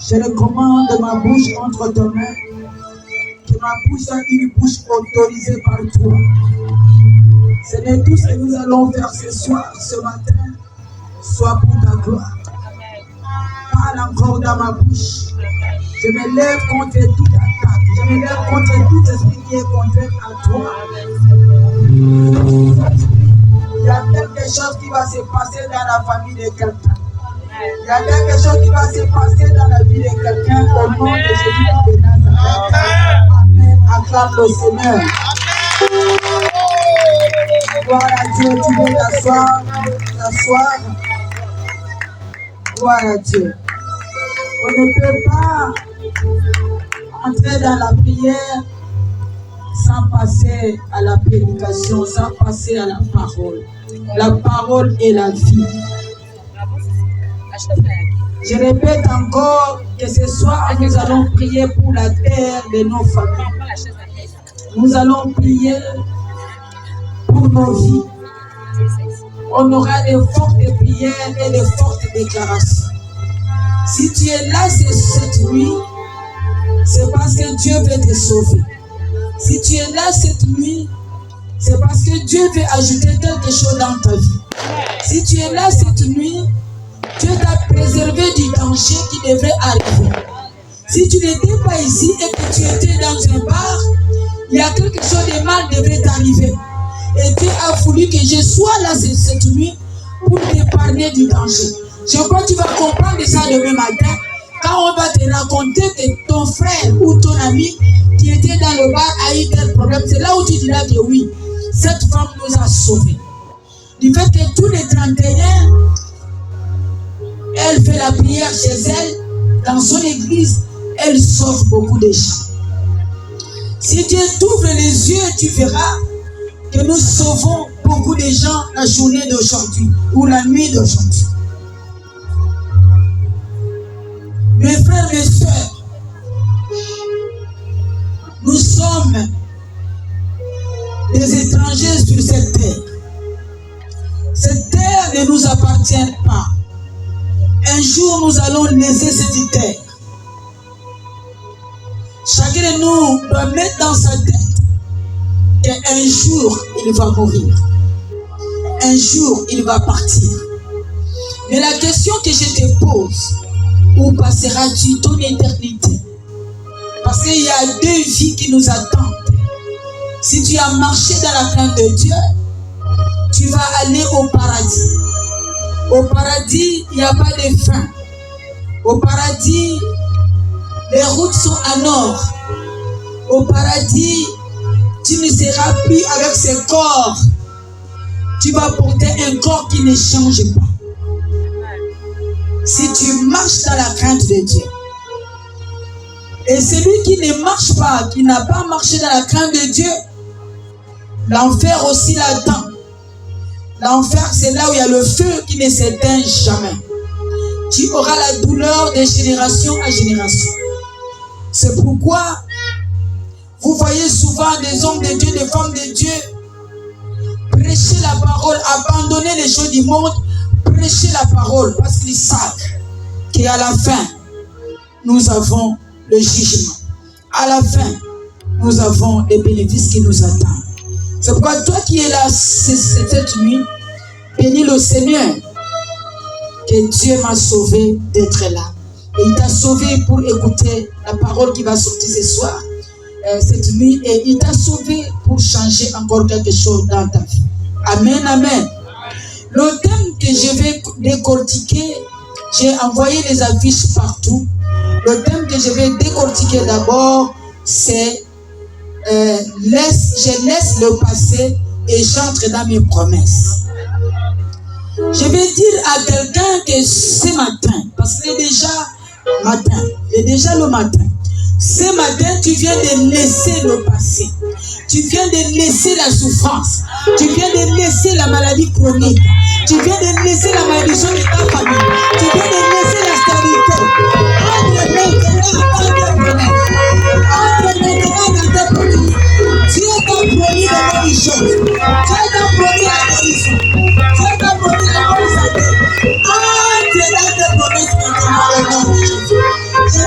Je recommande ma bouche entre tes mains. Que ma bouche soit une bouche autorisée par toi. Ce n'est tout ce que nous allons faire ce soir, ce matin, soit pour ta gloire. Parle encore dans ma bouche. Je me lève contre toute attaque. Je me lève contre tout esprit qui est contraire à toi. Il y a quelque chose qui va se passer dans la famille de quelqu'un. Il y a quelque chose qui va se passer dans la vie de quelqu'un au nom de Jésus de Nazareth. Amen. Acclame le Seigneur. Gloire à Dieu. Tu veux t'asseoir. Gloire à Dieu. On ne peut pas entrer dans la prière sans passer à la prédication, sans passer à la parole. La parole est la vie. Je répète encore que ce soir, nous allons prier pour la terre de nos familles. Nous allons prier pour nos vies. On aura de fortes prières et de fortes déclarations. Si tu es là cette nuit, c'est parce que Dieu veut te sauver. Si tu es là cette nuit, c'est parce que Dieu veut ajouter quelque chose dans ta vie. Si tu es là cette nuit, Dieu t'a préservé du danger qui devrait arriver. Si tu n'étais pas ici et que tu étais dans un bar, il y a quelque chose de mal devrait t'arriver. Et Dieu a voulu que je sois là cette nuit pour t'épargner du danger. Je crois que tu vas comprendre ça demain matin quand on va te raconter que ton frère ou ton ami qui était dans le bar a eu tel problème. C'est là où tu diras que oui, cette femme nous a sauvés. Du fait que tous les 31, elle fait la prière chez elle, dans son église, elle sauve beaucoup de gens. Si Dieu t'ouvre les yeux, tu verras que nous sauvons beaucoup de gens la journée d'aujourd'hui ou la nuit d'aujourd'hui. Mes frères et sœurs, nous sommes des étrangers sur cette terre. Cette terre ne nous appartient pas. Un jour, nous allons laisser cette terre. Chacun de nous doit mettre dans sa tête qu'un jour, il va mourir. Un jour, il va partir. Mais la question que je te pose, où passeras-tu ton éternité? Parce qu'il y a deux vies qui nous attendent. Si tu as marché dans la crainte de Dieu, tu vas aller au paradis. Au paradis, il n'y a pas de fin. Au paradis, les routes sont en or. Au paradis, tu ne seras plus avec ce corps. Tu vas porter un corps qui ne change pas. Si tu marches dans la crainte de Dieu. Et celui qui ne marche pas, qui n'a pas marché dans la crainte de Dieu, l'enfer aussi l'attend. L'enfer, c'est là où il y a le feu qui ne s'éteint jamais. Tu auras la douleur de génération à génération. C'est pourquoi vous voyez souvent des hommes de Dieu, des femmes de Dieu prêcher la parole, abandonner les choses du monde, prêcher la parole parce qu'ils savent qu'à la fin, nous avons le jugement. À la fin, nous avons les bénéfices qui nous attendent. C'est pourquoi toi qui es là cette nuit, bénis le Seigneur que Dieu m'a sauvé d'être là. Et il t'a sauvé pour écouter la parole qui va sortir ce soir, cette nuit, et il t'a sauvé pour changer encore quelque chose dans ta vie. Amen, amen. Le thème que je vais décortiquer, j'ai envoyé les affiches partout. Le thème que je vais décortiquer d'abord, c'est je laisse le passé et j'entre dans mes promesses. Je vais dire à quelqu'un que ce matin, parce qu'il est déjà le matin, ce matin, tu viens de laisser le passé. Tu viens de laisser la souffrance. Tu viens de laisser la maladie chronique. Tu viens de laisser la malédiction de ta famille. Tu viens de laisser la stabilité. Entre maintenant dans tes promesses. Dieu t'a promis de bonnes choses. Dieu t'a promis la guérison. Dieu t'a promis la bonne santé. Entre dans tes promesses maintenant au nom de Jésus. Je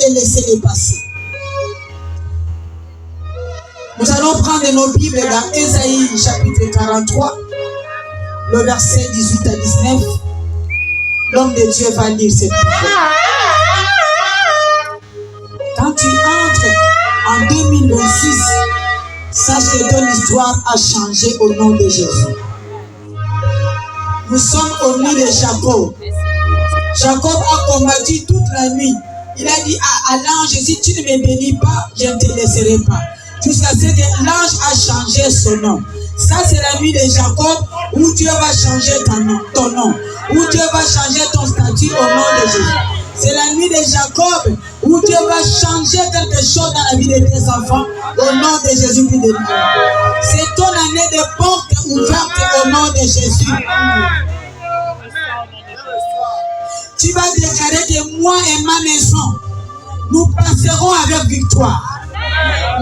et laissez-les passer. Nous allons prendre nos Bibles dans Ésaïe chapitre 43, le verset 18 à 19. L'homme de Dieu va lire cette parole. Quand tu entres en 2026, sache que ton histoire a changé au nom de Jésus. Nous sommes au nid de Jacob. Jacob a combattu toute la nuit. Il a dit à l'ange, si tu ne me bénis pas, je ne te laisserai pas. Jusqu'à ce que l'ange a changé son nom. Ça, c'est la nuit de Jacob où Dieu va changer ton nom. Où Dieu va changer ton statut au nom de Jésus. C'est la nuit de Jacob où Dieu va changer quelque chose dans la vie de tes enfants au nom de Jésus de Dieu. C'est ton année de porte ouverte au nom de Jésus. Tu vas déclarer que moi et ma maison, nous passerons avec victoire.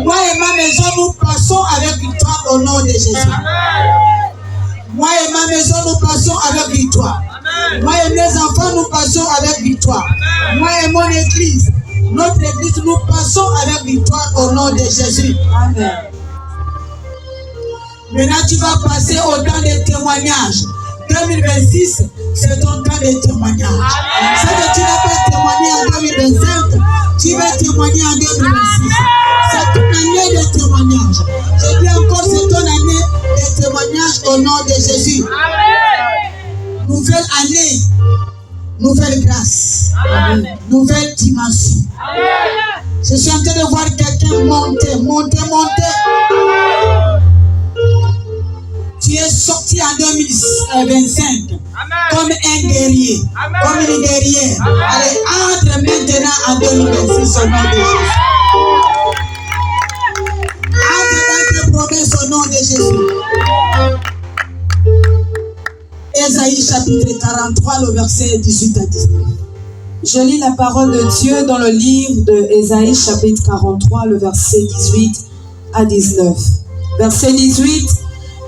Moi et ma maison, nous passons avec victoire au nom de Jésus. Moi et ma maison, nous passons avec victoire. Moi et mes enfants, nous passons avec victoire. Moi et mon église, notre église, nous passons avec victoire au nom de Jésus. Amen. Maintenant, tu vas passer au temps des témoignages. 2026, c'est ton temps de témoignage. Si tu n'as pas témoigné en 2025, tu vas témoigner en 2026. C'est ton année de témoignage. Je dis encore, c'est ton année de témoignage au nom de Jésus. Amen. Nouvelle année, nouvelle grâce, amen. Nouvelle dimension. Amen. Je suis en train de voir quelqu'un monter. Tu es sorti en 2025 comme un guerrier, comme une guerrière. Allez, entre maintenant en 2026 au nom de Jésus. Entre dans tes promesses au nom de Jésus. Ésaïe chapitre 43, le verset 18 à 19. Je lis la parole de Dieu dans le livre de Ésaïe chapitre 43, le verset 18 à 19. Verset 18.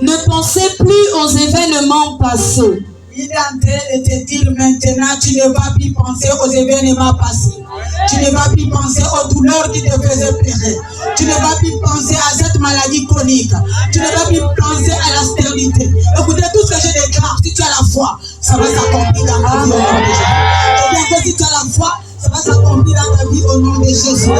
Ne pensez plus aux événements passés. Il est en train de te dire maintenant, tu ne vas plus penser aux événements passés. Tu ne vas plus penser aux douleurs qui te faisaient pleurer. Tu ne vas plus penser à cette maladie chronique. Tu ne vas plus penser à la stérilité. Écoutez, tout ce que je déclare, si tu as la foi, ça va s'accomplir dans ta vie au nom de Jésus. Et bien que si tu as la foi, ça va s'accomplir dans ta vie au nom de Jésus.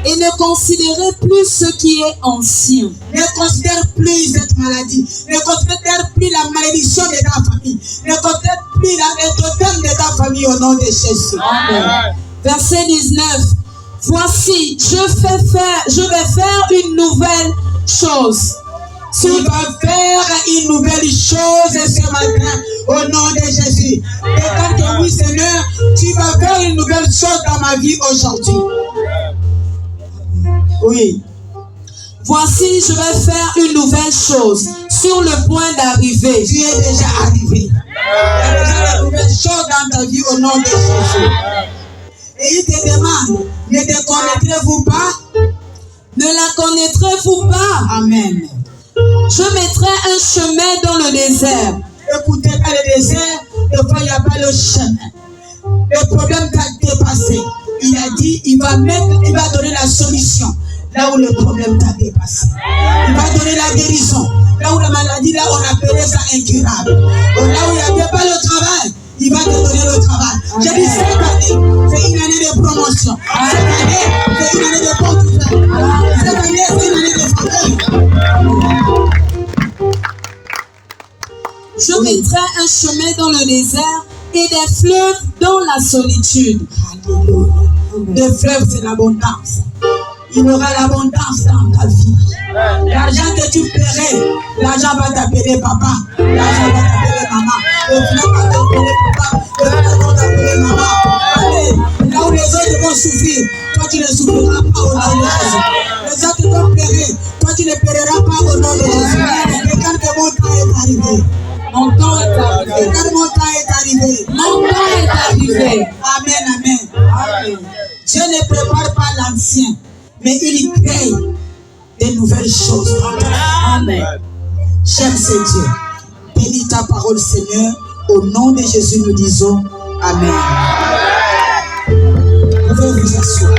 Et ne considérez plus ce qui est ancien. Ne considère plus cette maladie. Ne considère plus la malédiction de ta famille. Ne considère plus le totem de ta famille au nom de Jésus. Amen. Verset 19. Voici, je vais faire une nouvelle chose. Tu vas faire une nouvelle chose ce matin au nom de Jésus. Déclare que oui, Seigneur, tu vas faire une nouvelle chose dans ma vie aujourd'hui. Oui. Voici, je vais faire une nouvelle chose sur le point d'arriver. Tu es déjà arrivé. Il y a déjà de nouvelles choses dans ta vie au nom de Jésus. Et il te demande, ne te connaîtrez-vous pas? Ne la connaîtrez-vous pas? Amen. Je mettrai un chemin dans le désert. Écoutez, dans le désert, des fois il n'y a pas le chemin. Le problème t'a dépassé. Il a dit, il va donner la solution là où le problème t'a dépassé. Il va donner la guérison là où la maladie, là on appelait ça incurable. Là où il n'y avait pas le travail, il va te donner le travail. J'ai dit, cette année, c'est une année de promotion. Cette année, c'est une année de porte ouverte. Cette année, c'est une année de faveur. Je mettrai un chemin dans le désert et des fleuves dans la solitude. Alléluia. Des fleuves, c'est l'abondance. Il y aura l'abondance dans ta vie. L'argent que tu paierais, l'argent va t'appeler papa. L'argent va t'appeler maman. Le fleuve va t'appeler papa. Le fleuve va t'appeler maman. Allez, là où les autres vont souffrir, toi tu ne souffriras pas au nom de Jésus. Les autres vont pleurer, toi tu ne pleureras pas au nom de Jésus. Regarde que mon temps est arrivé. Mon temps est arrivé. Regarde, mon temps est arrivé. Mon temps est arrivé. Amen, amen. Amen. Dieu ne prépare pas l'ancien, mais il crée de nouvelles choses. Amen. J'aime ce Dieu. Bénis ta parole, Seigneur. Au nom de Jésus, nous disons Amen. Vous pouvez pouvez vous asseoir.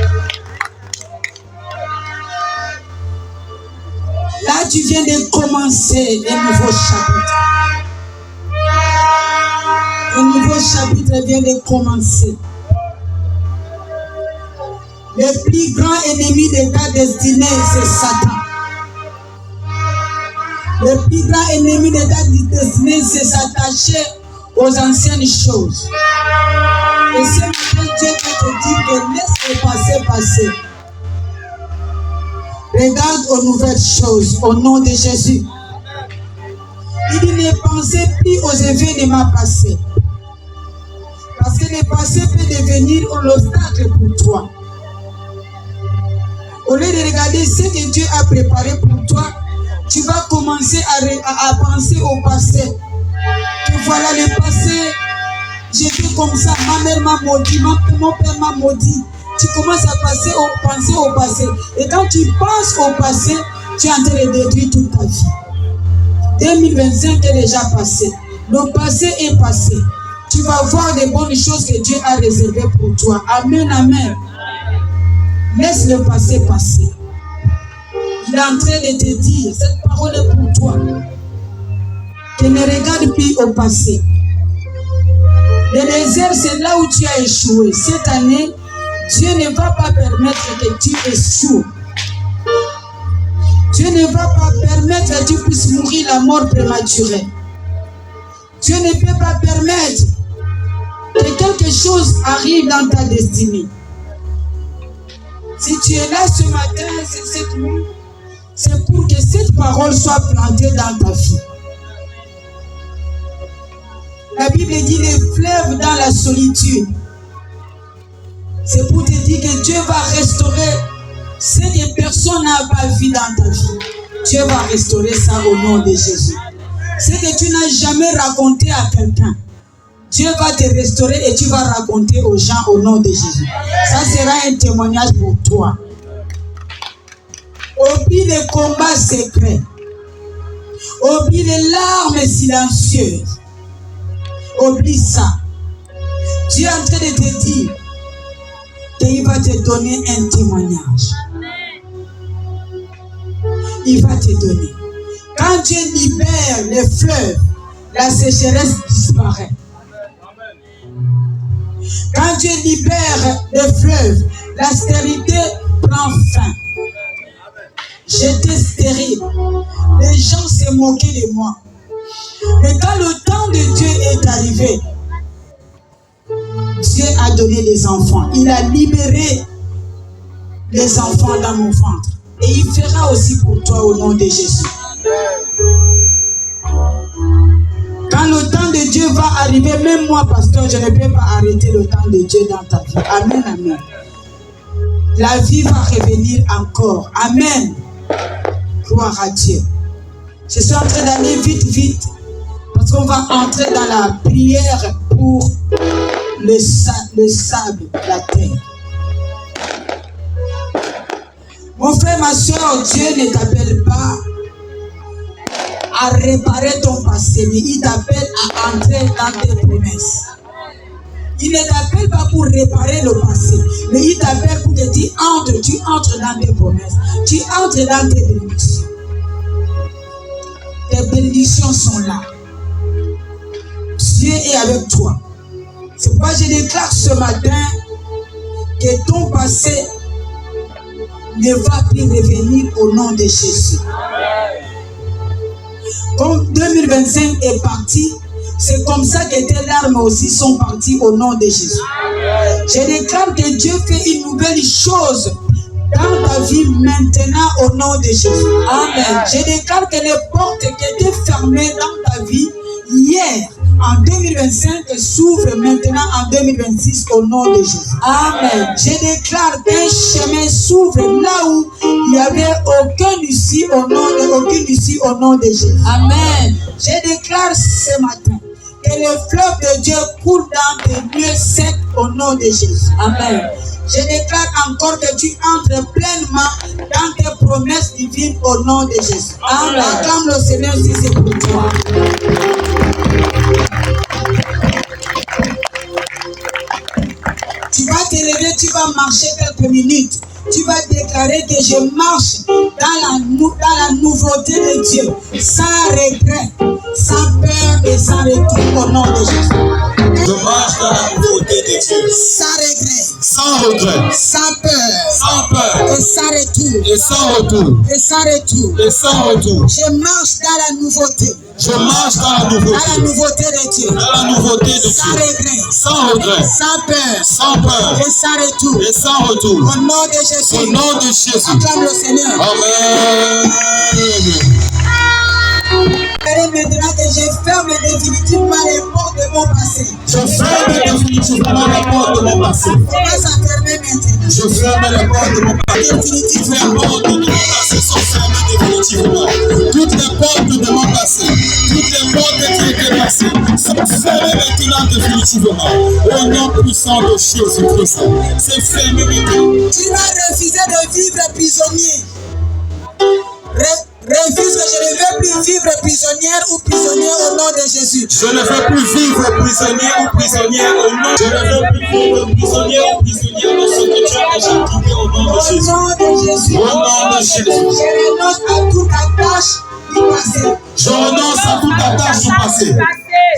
Là, tu viens de commencer un nouveau chapitre. Un nouveau chapitre vient de commencer. Le plus grand ennemi de ta destinée, c'est Satan. Le plus grand ennemi de ta destinée, c'est s'attacher aux anciennes choses. Et ce matin, Dieu va te dire que laisse le passé passer. Regarde aux nouvelles choses, au nom de Jésus. Il dit ne pensez plus aux événements passés. Parce que le passé peut devenir un obstacle pour toi. Au lieu de regarder ce que Dieu a préparé pour toi, tu vas commencer à penser au passé. Que voilà le passé, j'étais comme ça, ma mère m'a maudit, mon père m'a maudit. Tu commences à penser au passé. Et quand tu penses au passé, tu es en train de détruire toute ta vie. 2025 est déjà passé. Le passé est passé. Tu vas voir des bonnes choses que Dieu a réservées pour toi. Amen, amen. Laisse le passé passer. Il est en train de te dire, cette parole est pour toi. Tu ne regardes plus au passé. Le désert, c'est là où tu as échoué. Cette année, Dieu ne va pas permettre que tu échoues. Dieu ne va pas permettre que tu puisses mourir la mort prématurée. Dieu ne peut pas permettre que quelque chose arrive dans ta destinée. Si tu es là ce matin, cette nuit, c'est pour que cette parole soit plantée dans ta vie. La Bible dit les fleuves dans la solitude. C'est pour te dire que Dieu va restaurer ce que personne n'a pas vu dans ta vie. Dieu va restaurer ça au nom de Jésus. Ce que tu n'as jamais raconté à quelqu'un, Dieu va te restaurer et tu vas raconter aux gens au nom de Jésus. Ça sera un témoignage pour toi. Oublie les combats secrets. Oublie les larmes silencieuses. Oublie ça. Dieu est en train de te dire qu'il va te donner un témoignage. Il va te donner. Quand Dieu libère les fleuves, la sécheresse disparaît. Quand Dieu libère les fleuves, la stérilité prend fin. J'étais stérile. Les gens se moquaient de moi. Mais quand le temps de Dieu est arrivé, Dieu a donné les enfants. Il a libéré les enfants dans mon ventre. Et il fera aussi pour toi au nom de Jésus. Quand le temps de Dieu va arriver, même moi, pasteur, je ne peux pas arrêter le temps de Dieu dans ta vie. Amen, amen. La vie va revenir encore. Amen. Gloire à Dieu. Je suis en train d'aller vite, vite. Parce qu'on va entrer dans la prière pour le sable, la terre. Mon frère, ma soeur, Dieu ne t'appelle pas à réparer ton passé, mais il t'appelle à entrer dans tes promesses. Il ne t'appelle pas pour réparer le passé, mais il t'appelle pour que tu entres dans tes promesses, tu entres dans tes bénédictions. Tes bénédictions sont là. Dieu est avec toi. C'est pourquoi je déclare ce matin que ton passé ne va plus revenir au nom de Jésus. Comme 2025 est parti, c'est comme ça que tes larmes aussi sont parties au nom de Jésus. Je déclare que Dieu fait une nouvelle chose dans ta vie maintenant au nom de Jésus. Amen. Je déclare que les portes qui étaient fermées dans ta vie hier, en 2025, s'ouvrent maintenant en 2026 au nom de Jésus. Amen. Je déclare qu'un chemin s'ouvre là où il n'y avait aucune issue au nom de Jésus. Amen. Je déclare ce matin que le fleuve de Dieu coule dans tes lieux secs au nom de Jésus. Amen. Je déclare encore que tu entres pleinement dans tes promesses divines au nom de Jésus. Amen. Acclame le Seigneur si c'est pour toi. Tu vas te lever, tu vas vas marcher quelques minutes. Tu vas déclarer que je marche dans la nouveauté de Dieu, sans regret, sans peur et sans retour au nom de Jésus. Je marche dans la nouveauté de Dieu. Sans regret. Sans regret. Sans peur. Sans peur. Et sans retour. Et sans retour. Et sans retour. Et sans retour. Je marche dans la nouveauté. Je marche dans la nouveauté. Dans la nouveauté de Dieu. Dans la nouveauté de Dieu. Sans regret. Sans regret. Sans peur. Sans peur. Et sans retour. Et sans retour. Au nom de Jésus. Au nom de Jésus. Acclame le Seigneur. Amen. Maintenant que je ferme définitivement les portes de mon passé. Je ferme définitivement les portes de mon passé. Commence à fermer maintenant. Je ferme les portes de mon passé. Définitivement, les portes de mon passé sont fermées définitivement. Toutes les portes de mon passé, toutes les portes qui étaient passées sont fermées maintenant définitivement. Au nom puissant de Jésus-Christ, c'est fermé maintenant. Tu vas refuser de vivre prisonnier. Refuse que je ne veux plus vivre prisonnière ou prisonnier au nom de Jésus. Je ne veux plus vivre prisonnier ou prisonnière au nom. Je ne veux plus vivre prisonnier ou prisonnière de ce que tu as déjà quitté au nom de Jésus. Au nom de Jésus. Au nom de Jésus. Je renonce à toute attache du passé. Je renonce à toute attache du passé.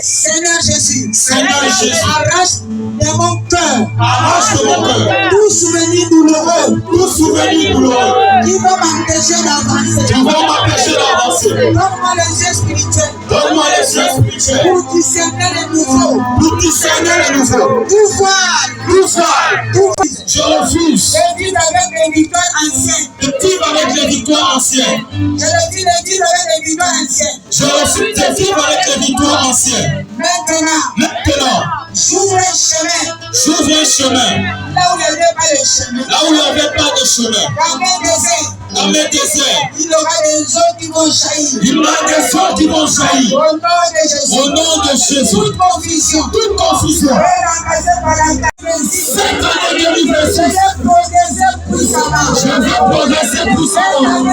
Seigneur Jésus. Seigneur Jésus. Arrache de mon cœur. Arrache de mon cœur. Tout souvenir douloureux. Tout souvenir douloureux. Qui va m'empêcher d'avancer. Qui va m'empêcher d'avancer. Donne-moi les yeux spirituels. Donne-moi les yeux spirituels. Pour discerner les nouveaux. Pour discerner les nouveaux. Tout voir. Tout voir. Tout je refuse. Je vis avec les victoires anciennes. De vivre avec les victoires anciennes. Je refuse de vivre avec les victoires anciennes. Je refuse de vivre avec les victoires anciennes. Maintenant, j'ouvre un chemin. J'ouvre un chemin. Là où il n'y avait pas de chemin. Là où il n'y avait pas de chemin. Dans mes déserts. Dans mes déserts. Il y aura des eaux qui vont jaillir. Il y aura des eaux qui vont jaillir. Au nom de Jésus. Au nom de Jésus. Toute confusion. Toute confusion. Remplacée par la cette année 2026. Je vais progresser puissamment. Je vais progresser puissamment.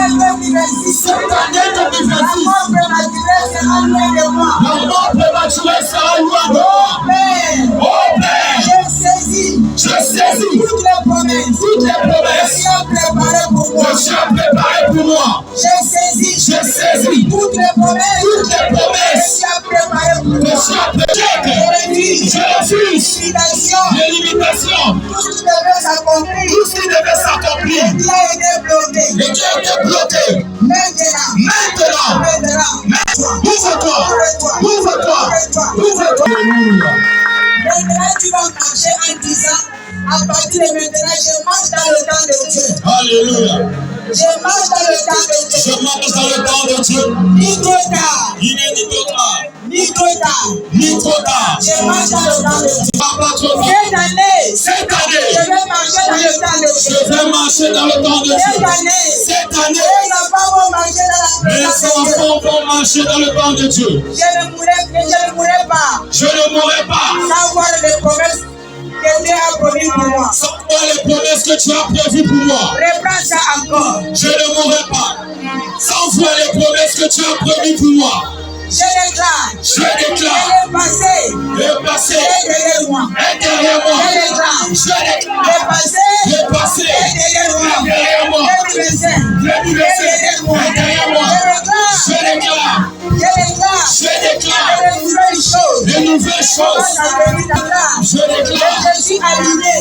Cette année 2026. La mort prématurée sera loin de moi. Oh Père. Je saisis toutes les promesses. Toutes les promesses. Que tu as préparées pour moi. Que tu as préparées pour moi. Je saisis toutes les promesses. Toutes les promesses. Que tu as préparées pour moi. Que tu as préparées. Je refuse. Les limitations. Tout ce qui devait s'accomplir. Tout ce qui devait s'accomplir. Et qui a été bloqué. Et qui a été bloqué. Maintenant. Ouvre-toi. Ouvre-toi. Ouvre-toi. Alléluia. Maintenant, tu vas marcher en disant, à partir de maintenant, je marche dans le temps de Dieu. Alléluia. Je marche dans le temps de Dieu. Je marche dans le temps de Dieu. Ni trop tard. Il n'est ni trop tard. Ni trop tard. Ni trop tard. Je marche dans le temps de Dieu. Cette année, je vais marcher dans le temps de Dieu. Je vais marcher dans le temps de Dieu. Cette année, mes enfants vont marcher dans le temps de Dieu. Mes enfants vont marcher dans le temps de Dieu. Je ne mourrai pas. Je ne mourrai pas. Sans voir les promesses que Dieu a promis pour moi. Sans voir les promesses que tu as prévues pour moi. Reprends ça encore. Je ne mourrai pas. Sans voir les promesses que tu as prévues pour moi. Je déclare. Le passé est derrière moi. Je déclare. Le passé est derrière moi. 2025 est derrière moi. Je déclare. De nouvelles choses. Je déclare. Je suis aligné.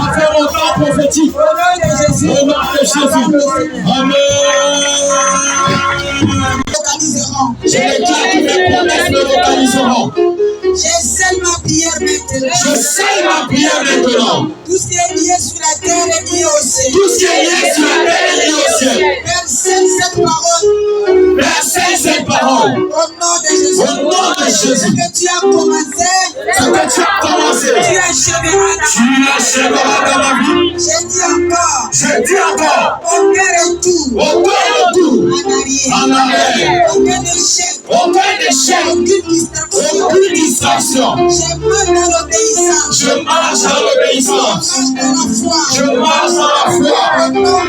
Avec mon temps prophétique. Au nom de Jésus. Amen. Je déclare que mes promesses me localiseront. Je scelle ma prière maintenant. Tout ce qui est lié sur la terre est lié au ciel. Père, scelle cette parole. Au nom de Jésus. Ce que tu as commencé. Tu achèveras dans ma vie. Je dis encore. Aucun retour. En arrière. Aucun échec. Aucune distraction. Je marche dans l'obéissance. Je marche dans la foi. Au nom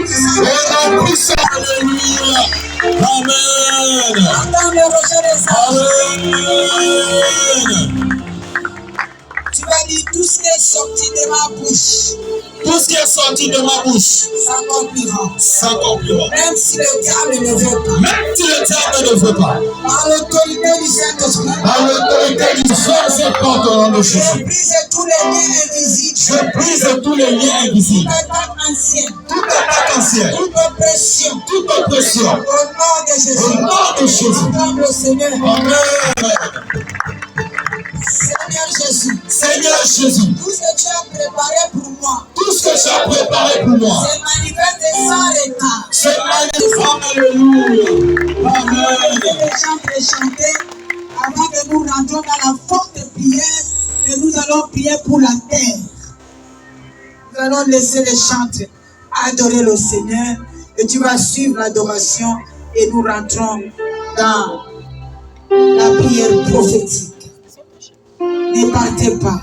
puissant. Alléluia. Amen. Tu vas dire tout ce qui est sorti de ma bouche, tout ce qui est sorti de ma bouche s'accomplira. Même si le diable ne veut pas. Même si le diable ne veut pas. Par l'autorité du Saint-Esprit. Par l'autorité du Saint-Esprit, au nom de Jésus. Je brise tous les liens invisibles. Je brise tous les liens invisibles. Toute attaque ancienne. Toute attaque ancienne. Toute oppression. Toute oppression. Au nom de Jésus. Au nom de Jésus. Acclame le Seigneur. Amen. Seigneur Jésus. Seigneur Jésus. Tout ce que tu as préparé pour moi. Tout ce que tu as préparé pour moi. C'est manifesté sans retard. C'est manifesté. Alléluia. Amen. Les gens peuvent chanter avant que nous rentrons dans la forte prière et nous allons prier pour la terre. Nous allons laisser les chants adorer le Seigneur et tu vas suivre l'adoration et nous rentrons dans la prière prophétique. Ne partez pas.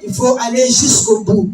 Il faut aller jusqu'au bout.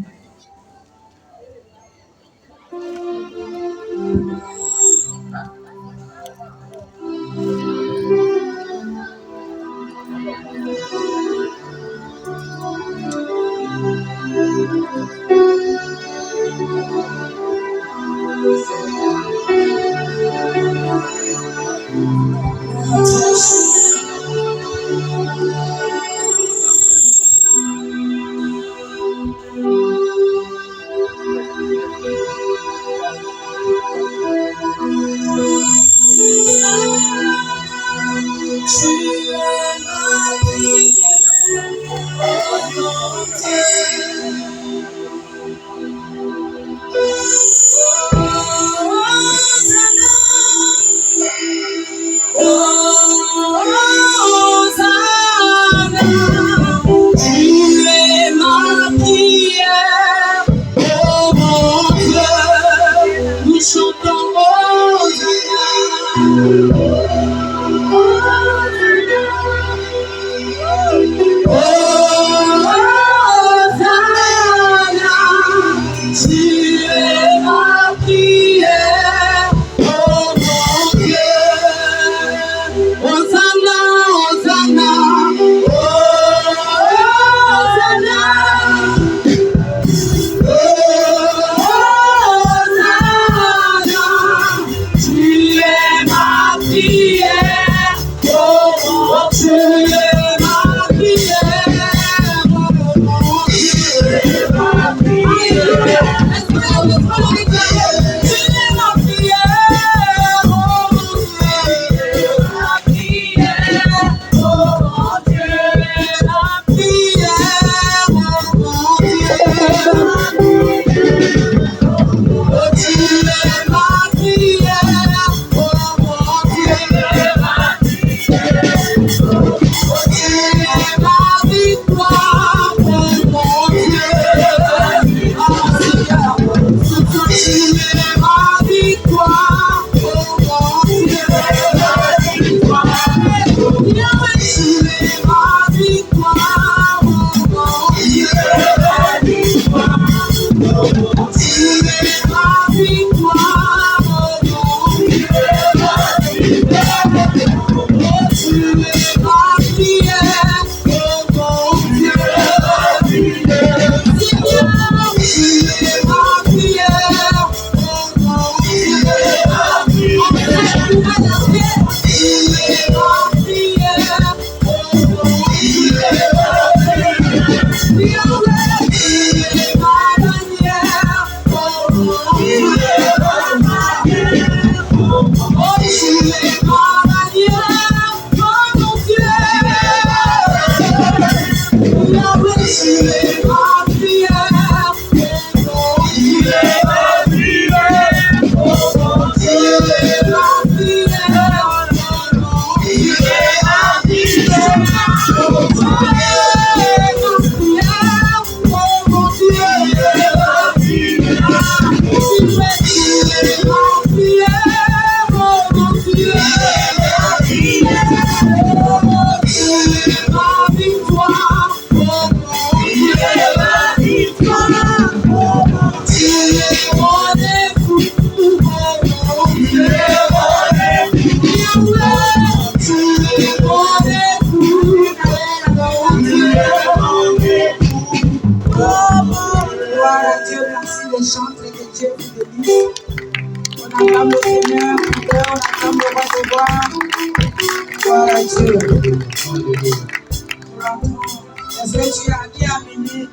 Est-ce que tu as qui a amené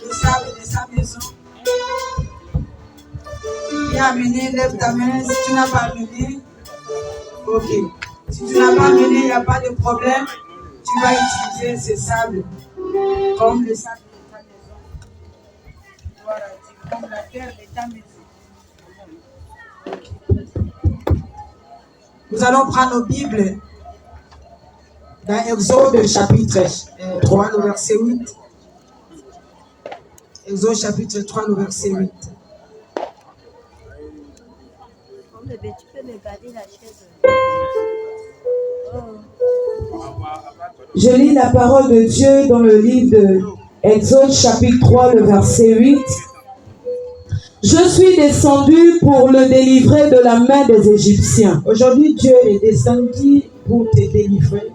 le sable de sa maison? Qui a amené, lève ta main. Si tu n'as pas amené, ok. Si tu n'as pas amené, il n'y a pas de problème. Tu vas utiliser ce sable comme le sable de ta maison. Voilà, c'est comme la terre de ta maison. Nous allons prendre nos Bibles dans Exode chapitre 3, le verset 8. Exode chapitre 3, le verset 8. Tu peux me garder la chaise. Je lis la parole de Dieu dans le livre de Exode chapitre 3, le verset 8. Je suis descendu pour le délivrer de la main des Égyptiens. Aujourd'hui, Dieu est descendu pour te délivrer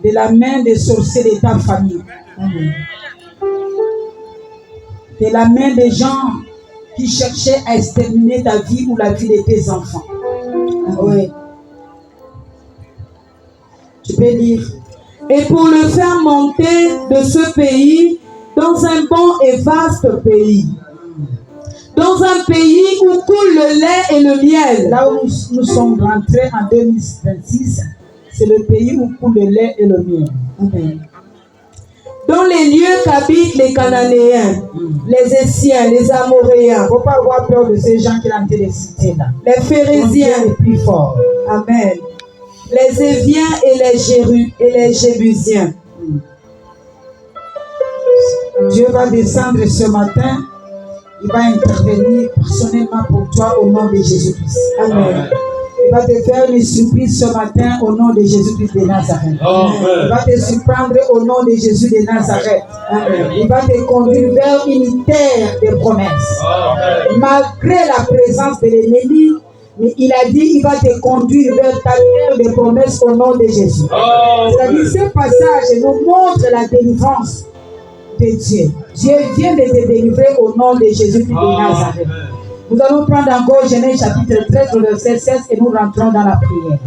de la main des sorciers de ta famille. Amen. De la main des gens qui cherchaient à exterminer ta vie ou la vie de tes enfants. Oui. Tu peux lire. Et pour le faire monter de ce pays dans un bon et vaste pays. Dans un pays où coule le lait et le miel. Là où nous sommes rentrés en 2026, c'est le pays où coule le lait et le miel. Amen. Dans les lieux qu'habitent les Cananéens, les Essiens, les Amoréens. Il ne faut pas avoir peur de ces gens qui ont été les cités là. Les Phérésiens, les plus forts. Amen. Les Éviens et les Jébusiens. Dieu va descendre ce matin. Il va intervenir personnellement pour toi au nom de Jésus-Christ. Amen. Il va te faire une surprise ce matin au nom de Jésus-Christ de Nazareth. Amen. Il va te surprendre au nom de Jésus de Nazareth. Amen. Il va te conduire vers une terre de promesses. Amen. Malgré la présence de l'ennemi, mais il a dit il va te conduire vers ta terre de promesses au nom de Jésus. C'est-à-dire ce passage nous montre la délivrance de Dieu. Dieu vient de te délivrer au nom de Jésus-Christ de Nazareth. Nous allons prendre encore Genèse chapitre 13, verset 16 et nous rentrons dans la prière.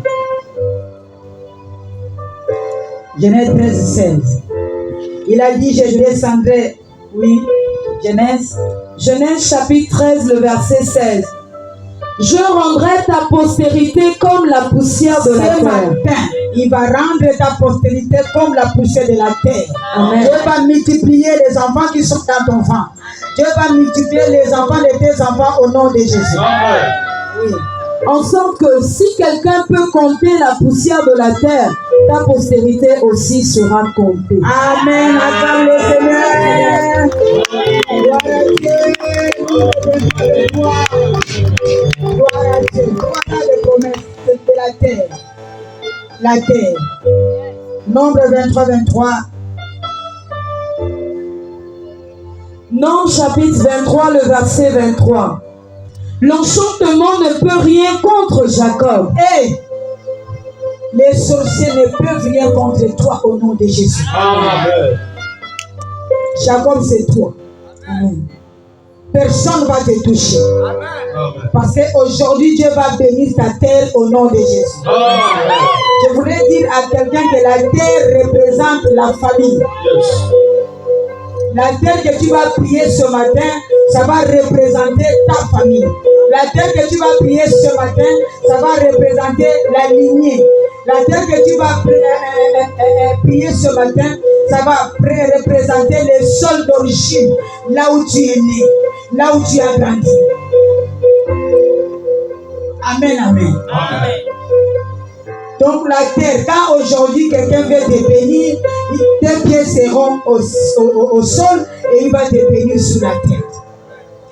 Genèse 13, 16. Il a dit, je descendrai. Oui, Genèse chapitre 13, le verset 16. Je rendrai ta postérité comme la poussière de la terre. Ce matin, il va rendre ta postérité comme la poussière de la terre. Amen. Dieu va multiplier les enfants qui sont dans ton ventre. Dieu va multiplier les enfants de tes enfants au nom de Jésus. Amen. Oui. En sorte que si quelqu'un peut compter la poussière de la terre, ta postérité aussi sera comptée. Amen. Acclame le Seigneur. Gloire à Dieu. Gloire à Dieu. Voilà les promesses de la terre. La terre. Nombre 23, 23. Nombre chapitre 23, le verset 23. L'enchantement ne peut rien contre Jacob. Et les sorciers ne peuvent rien contre toi au nom de Jésus. Amen. Jacob, c'est toi. Amen. Personne ne va te toucher. Amen. Parce qu'aujourd'hui, Dieu va bénir ta terre au nom de Jésus. Amen. Je voudrais dire à quelqu'un que la terre représente la famille. Yes. La terre que tu vas prier ce matin, ça va représenter ta famille. La terre que tu vas prier ce matin, ça va représenter la lignée. La terre que tu vas prier ce matin, ça va représenter le sol d'origine, là où tu es né, là où tu as grandi. Amen, amen. Amen. Donc la terre, quand aujourd'hui quelqu'un veut te bénir, tes pieds seront au sol et il va te bénir sur la terre.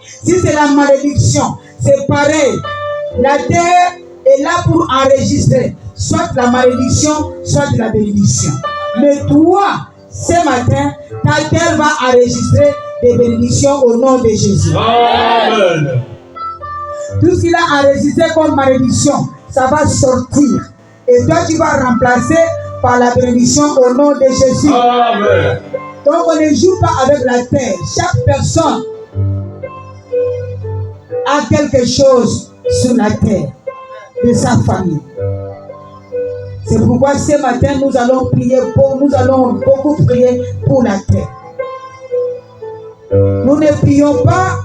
Si c'est la malédiction, c'est pareil. La terre est là pour enregistrer soit la malédiction, soit la bénédiction. Mais toi, ce matin, ta terre va enregistrer des bénédictions au nom de Jésus. Amen. Tout ce qu'il a enregistré comme malédiction, ça va sortir. Et toi, tu vas remplacer par la bénédiction au nom de Jésus. Amen. Donc, on ne joue pas avec la terre. Chaque personne a quelque chose sur la terre de sa famille. C'est pourquoi ce matin, nous allons beaucoup prier pour la terre. Nous ne prions pas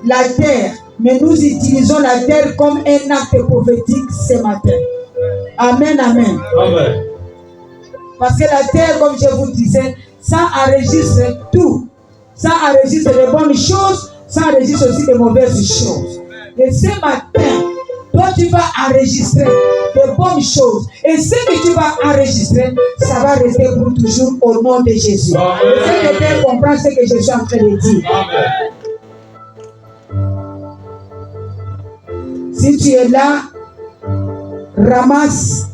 la terre, mais nous utilisons la terre comme un acte prophétique ce matin. Amen, amen. Amen. Parce que la terre, comme je vous disais, ça enregistre tout. Ça enregistre les bonnes choses, ça enregistre aussi les mauvaises choses. Et ce matin, toi tu vas enregistrer les bonnes choses. Et ce que tu vas enregistrer, ça va rester pour toujours au nom de Jésus. Est-ce que tu comprends ce que je suis en train de dire? Si tu es là, ramasse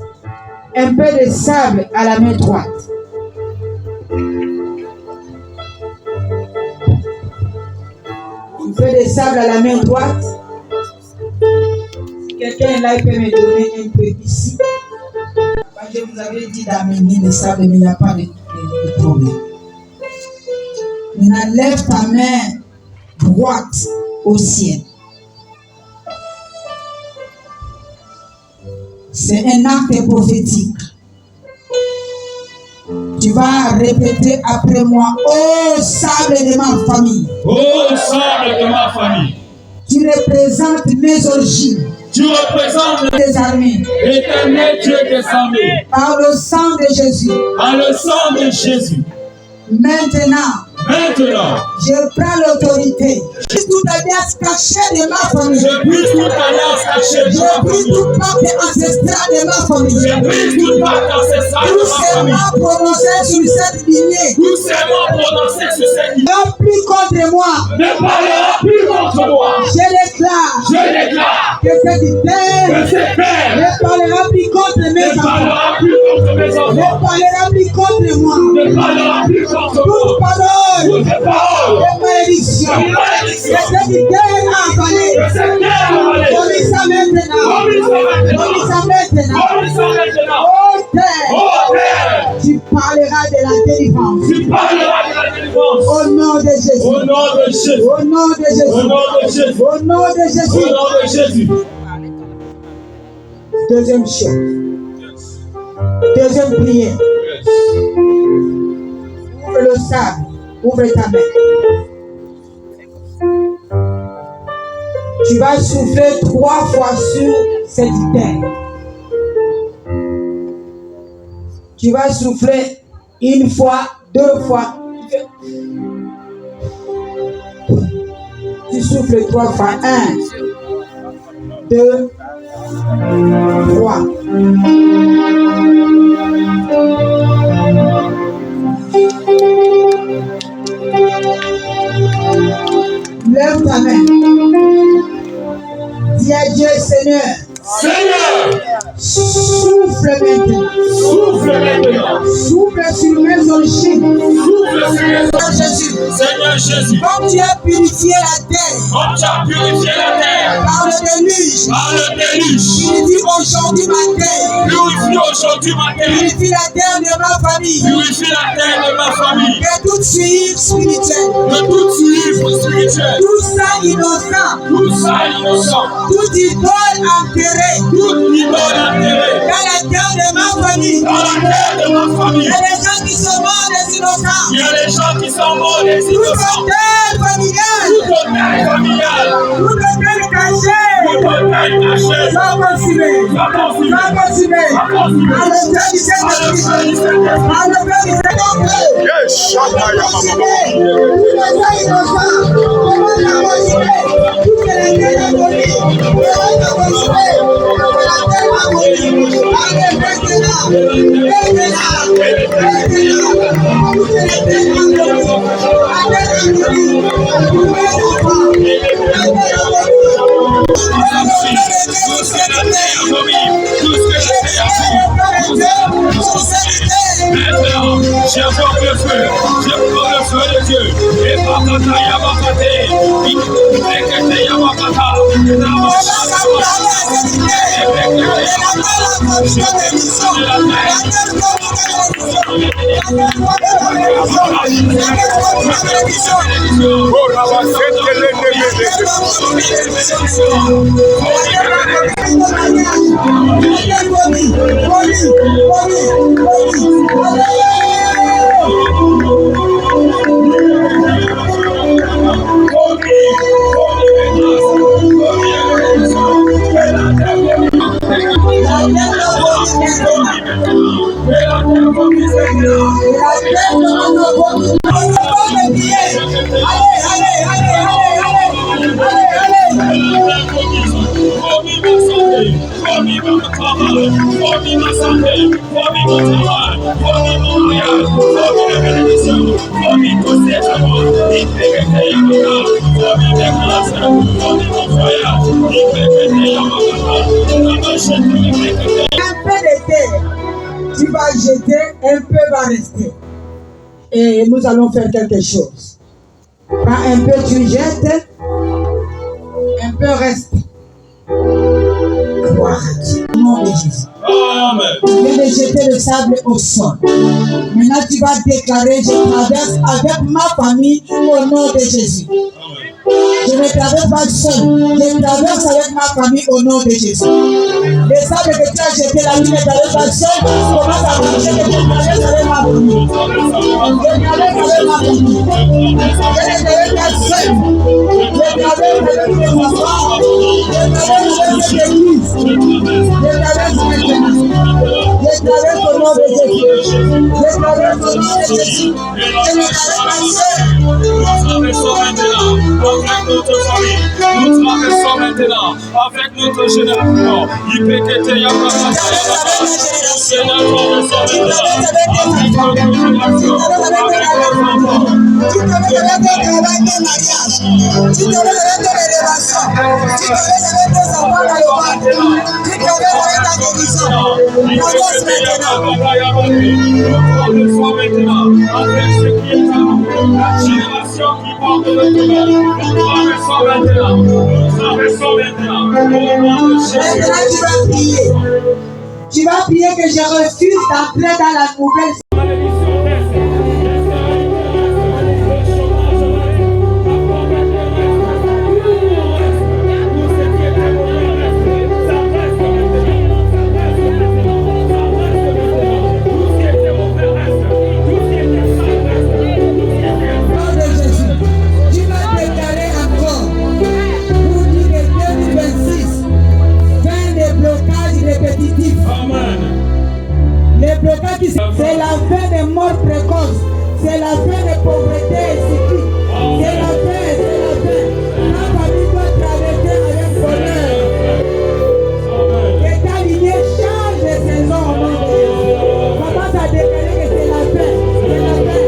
un peu de sable à la main droite. Un peu de sable à la main droite. Si quelqu'un est là, il peut me donner un peu ici. Je vous avais dit d'amener le sable, mais il n'y a pas de problème. Maintenant, lève ta main droite au ciel. C'est un acte prophétique. Tu vas répéter après moi: ô sable de ma famille. Ô sable de ma famille. Tu représentes mes origines. Tu représentes Tes armées. l'Éternel Dieu des armées. Par le sang de Jésus. Par le sang de Jésus. Maintenant, je prends l'autorité. Je prie toute alliance cachée de ma famille. Je brise toute alliance cachée de ma famille. Je brise toute pacte ancestral de ma famille. Je brise toute pacte ancestral de ma famille. Tous ces mots prononcés sur cette lignée. Tous ces mots prononcés sur cette lignée. Ne plus contre moi. Ne parlera plus contre moi. Je déclare que cette terre ne parlera plus contre mes enfants. Ne parlera plus contre moi. Ne parlera plus contre moi. Toute parole de malédiction que cette terre a avalée. Commis ça maintenant. Oh terre, tu parleras de la délivrance. Au nom de Jésus. Au nom de Jésus. Au nom de Jésus. Au nom de Jésus. Au nom de Jésus. Au nom de Jésus. Deuxième chose. Deuxième prière. Ouvre le sable. Ouvre ta main. Tu vas souffler 3 fois sur cette terre. Tu vas souffler 1 fois, 2 fois. Tu souffles 3 fois. 1, 2, 3. Lève ta main. Dis à Dieu, Seigneur. Souffle maintenant. Souffle sur mes origines. Seigneur Jésus. Comme tu as purifié la terre. Par le déluge. Purifie aujourd'hui ma terre. Purifie la terre de ma famille. De toute suive spirituelle. Tout ça innocent. Tout idole enterré. Dans la terre de ma famille. Il y a des gens qui sont morts des innocents. Toute terre familiale. Toute terre cachée. Sois consumé. Par le Père du Saint-Esprit. Par le Père du Saint-Esprit. J'invoque le feu de Dieu. Et Bakata Yamakate, Ekete Yamakata, Yamakata, Tu vas jeter, un peu va rester. Et nous allons faire quelque chose. Quand un peu tu jettes, un peu reste. Gloire à Dieu. Au nom de Jésus. Amen. Tu viens de jeter le sable au sol. Maintenant tu vas déclarer, je traverse avec ma famille au nom de Jésus. Je ne traverse pas seul, je traverse avec ma famille au nom de Jésus. Le sable que tu as jeté la nuit ne traverse pas seul, commence à marcher que tu traverses avec ma famille. Je traverse avec ma famille. Je ne traverse pas seul, je traverse avec mes enfants, je traverse avec l'église, je traverse maintenant. Je traverse au nom de Jésus. Je traverse au nom de Jésus. Je ne traverse pas seul. Avec notre famille, nous traversons maintenant avec notre génération. Il peut que tu aies un Tu vas prier que je refuse d'entrer dans la nouvelle. C'est la fin des morts précoces. C'est la fin des pauvretés et cycliques. C'est la fin, c'est la fin. Ma famille doit traverser avec bonheur. Que ta lignée change de saison au nom de Jésus. Commence à déclarer que c'est la fin. C'est la fin.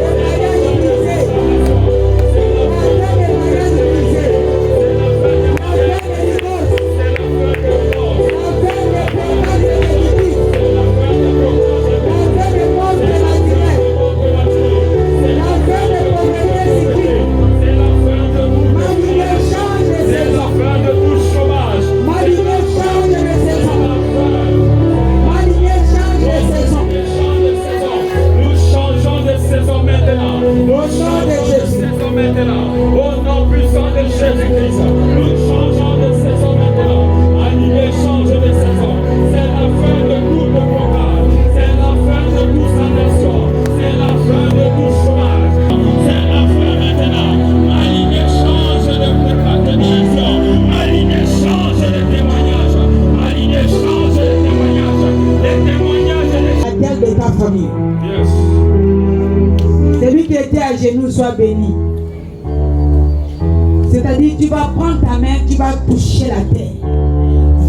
Les mariages brisés. La fin des mariages brisés. La fin des divorces. Au nom puissant de Jésus-Christ, nous changeons de saison maintenant. Animé change de saison. C'est la fin de tout le blocage. C'est la fin de toute stagnation. C'est la fin de tout chômage. C'est la fin maintenant. Animé change de division. Animé change de témoignage. Animé change de témoignage. Les témoignages de ta famille. Yes. Celui qui était à genoux soit béni. C'est-à-dire, tu vas prendre ta main, tu vas toucher la terre.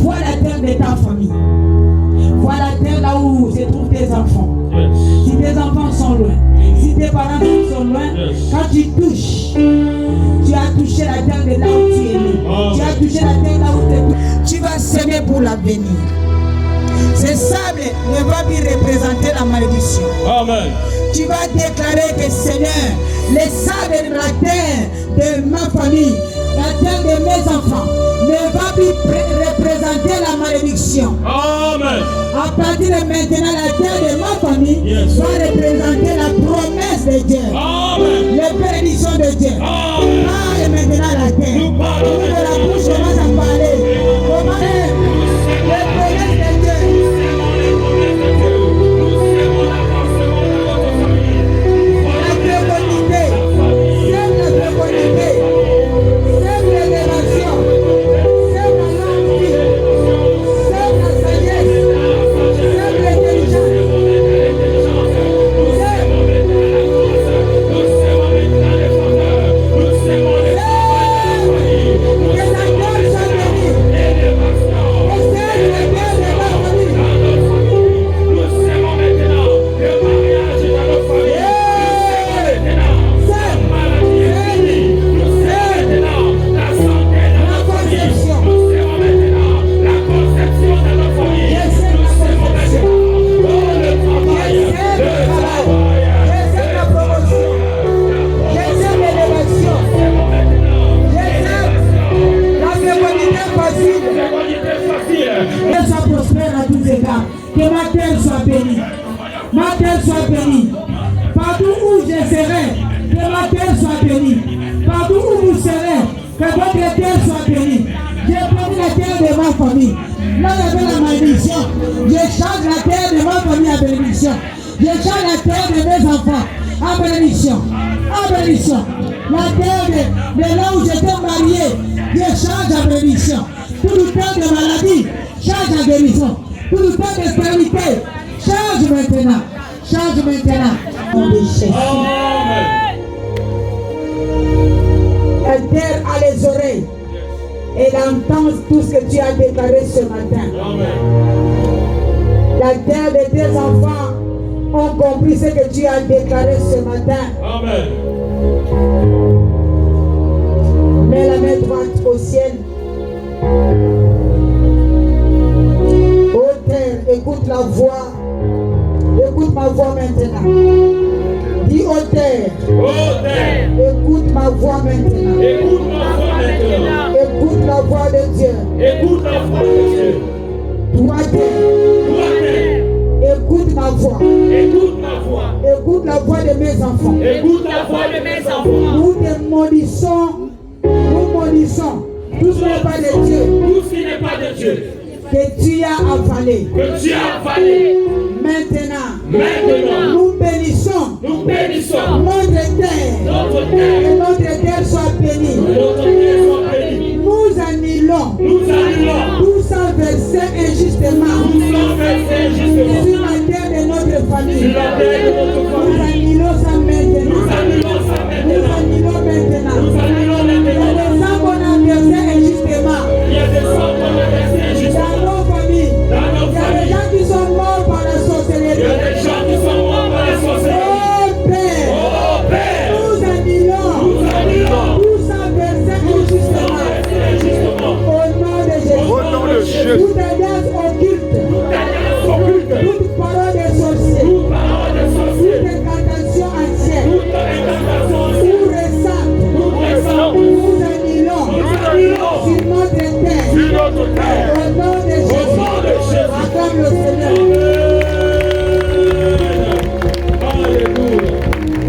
Vois la terre de ta famille. Vois la terre là où se trouvent tes enfants. Yes. Si tes enfants sont loin, si tes parents sont loin, Yes. quand tu touches, tu as touché la terre de là où tu es né. Oh. Tu as touché la terre là où tu es né. Tu vas s'aimer pour l'avenir. Ce sable ne va plus représenter la malédiction. Amen. Tu vas déclarer que Seigneur, les sables de la terre de ma famille, la terre de mes enfants, ne va plus représenter la malédiction. Amen. À partir de maintenant, la terre de ma famille va représenter la promesse de Dieu. Les bénédictions de Dieu. Parle maintenant la terre. Ouvre la bouche, commence à parler. Comment les promesses de Dieu. La fécondité. C'est la fécondité. C'est l'élévation. C'est la longue vie. C'est la sagesse. C'est l'intelligence. Que ma terre soit bénie. Ma terre soit bénie. Partout où je serai, que ma terre soit bénie. Partout où vous serez, que votre terre soit bénie. J'ai béni la terre de ma famille. Là, il y avait la malédiction. Je change la terre de ma famille à bénédiction. Je change la terre de mes enfants à bénédiction. À bénédiction. La terre de là où j'étais marié, je change à bénédiction. Tout le temps de maladie, change à bénédiction. Tout le temps d'extrémité, change maintenant. Change maintenant. La terre a les oreilles. Elle entend tout ce que tu as déclaré ce matin. La terre de tes enfants ont compris ce que tu as déclaré ce matin. Amen. Mets la main droite au ciel. Écoute la voix. Écoute ma voix maintenant. Dis ô terre. Écoute ma voix maintenant. Écoute ma voix maintenant. Écoute la voix de Dieu. Écoute la voix de Dieu. Toi terre. Écoute ma voix. Écoute ma voix. Écoute la voix de mes enfants. Écoute la voix de mes enfants. Nous te maudissons. Nous maudissons tout ce qui n'est pas de Dieu. Tout ce qui n'est pas de Dieu. Que tu as avalé. Que tu as avalé. Maintenant. Maintenant. Nous bénissons. Nous bénissons. Notre terre. Notre terre. Que notre terre soit bénie. Notre terre soit bénie. Nous annulons. Nous annulons. Tout sans verser injustement. Tout sans verser injustement. Sur la terre de notre famille. Sur la terre de notre Nous famille. annulons ça maintenant. Nous annulons ça Nous maintenant. annulons maintenant. Nous annulons Il y a maintenant. des gens qu'on a versé injustement. Il y a des gens qu'on a versé injustement. Dans nos familles. Dans nos Il y a des familles. gens qui sont morts par la Il y a sorcellerie. des gens qui sont morts par la sorcellerie. Oh Père. Oh Père. Nous annulons. Nous annulons. Tout sans verser injustement. Injustement. Au nom de Jésus. Au nom de Jésus. Toute alliance occulte. Occulte. Toute parole des sorciers. Toute parole de sorcier. Toute incantation ancienne. Toute incantation Ou récente. récente. Nous annulons. Nous annulons. Sur notre terre. Sur notre terre. Au nom de Jésus. Au nom de Jésus. Acclame le Seigneur. Alléluia.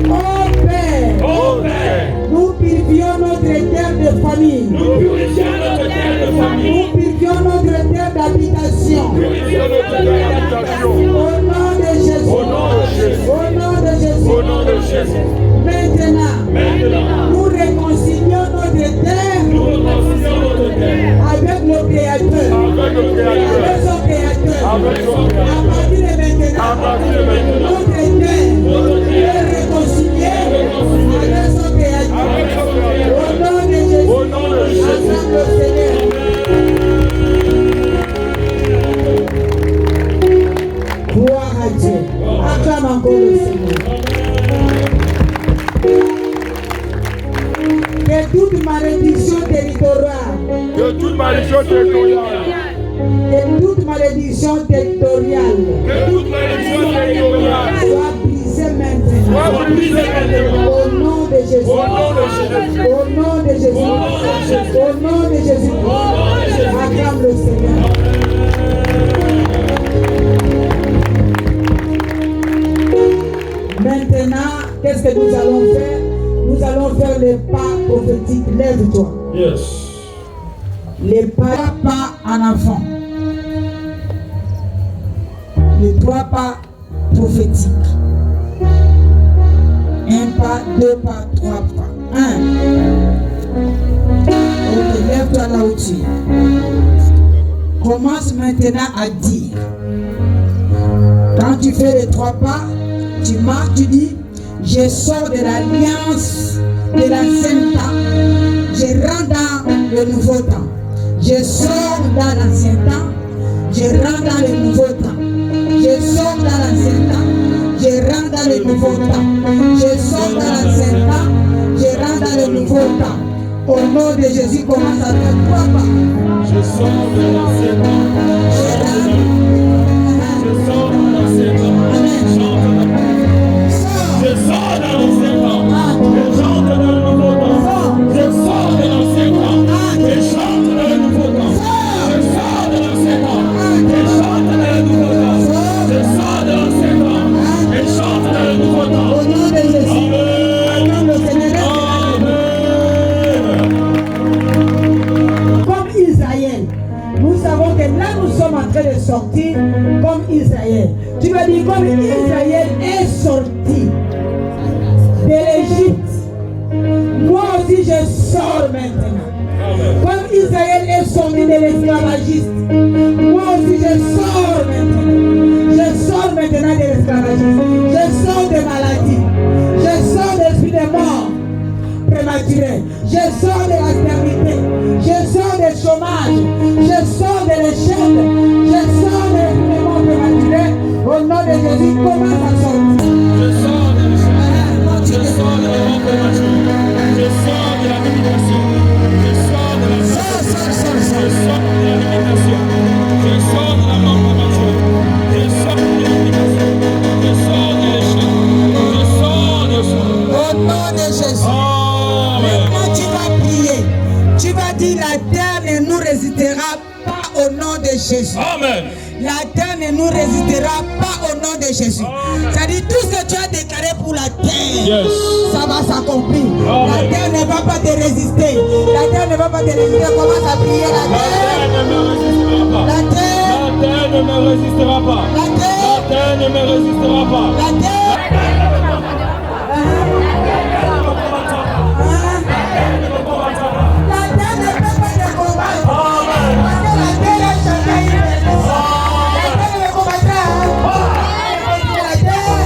Oh Père. Oh Père. Nous purifions notre terre de famille. Nous purifions notre terre de famille. Nous purifions notre terre d'habitation. Purifions notre terre d'habitation. Au nom de Jésus. Au nom de Jésus. Au nom de Jésus. Au nom de Jésus. Maintenant, Maintenant, nous réconcilions notre terre nous réconcilions notre terre avec le Créateur. avec le Créateur. Avec son Créateur. Avec son À Créateur. partir de maintenant, À partir de maintenant, notre terre est réconciliée avec son Créateur. avec son Créateur. Au nom de Jésus. Au nom de Jésus. Acclame le Seigneur. Gloire à Dieu. Acclame encore le Seigneur. Que toute malédiction territoriale, Que toute malédiction territoriale, que toute malédiction territoriale que toute malédiction territoriale soit brisée maintenant. soit brisée maintenant. Au nom de Jésus. Au nom de Jésus. Au nom de Jésus. Au nom de Jésus. Au nom de Jésus. nom de Jésus. Acclame le Seigneur. que nous allons faire? Nous allons faire les pas prophétiques. Lève-toi. Yes. Les pas en enfant. Les 3 pas prophétiques. 1 pas, 2 pas, 3 pas. 1. Ok, lève-toi là où tu es. Commence maintenant à dire. Quand tu fais les 3 pas, tu marches, tu dis, je sors de l'alliance de l'ancien temps. Je rentre dans le nouveau temps. Je sors dans l'ancien temps. Je rentre dans le nouveau temps. Je sors dans l'ancien temps. Je rentre dans le nouveau temps. Je sors dans l'ancien temps. Je rentre dans le nouveau temps. Au nom de Jésus, commence à faire 3 pas. Je sors de l'ancien temps. Je rentre. Je sors de l'ancien temps. Je sors de l'ancien temps. Je chante dans le nouveau temps. Je sors de l'ancien temps. Je chante dans le nouveau temps. Je sors de l'ancien temps. Je chante dans le nouveau temps. Je sors de l'ancien temps. Je chante dans le nouveau temps. Au nom de Jésus. Acclame le Seigneur. Comme Israël. Nous savons que là nous sommes en train de sortir comme Israël. Tu vas dire comme Israël est sorti de l'Égypte. Moi aussi je sors maintenant. Comme Israël est sorti de l'esclavagisme. Moi aussi je sors maintenant. Je sors maintenant de l'esclavagisme. Je sors de maladie. Je sors d'esprit de mort prématuré. Je sors de la stérilité. Je sors du chômage. Je sors de l'échec. Je sors de l'esprit de mort prématuré. Au nom de Jésus, commence à sortir. Je sors de l'échec. Je sors de la mort prématurée. Je sors de la limitation. Je sors de la mort prématurée. Je sors de la limitation. Je sors de la mort prématurée. Je sors de la limitation. Je sors de l'échec. Je sors de ça. Au nom de Jésus. Amen. Quand tu vas prier, tu vas dire la terre ne nous résistera pas au nom de Jésus. Amen. La terre ne nous résistera pas au nom de Jésus. C'est-à-dire tout ce que tu as déclaré pour la terre, Yes. ça va s'accomplir. La Amen. terre ne va pas te résister. La terre ne va pas te résister. Commence à prier la La terre. terre ne me résistera pas. La terre. La terre ne me résistera pas. La terre. La terre ne me résistera pas. La terre. La terre ne peut pas te combattre. Parce que la terre a changé une personne. La terre ne me combattra. La terre. La terre.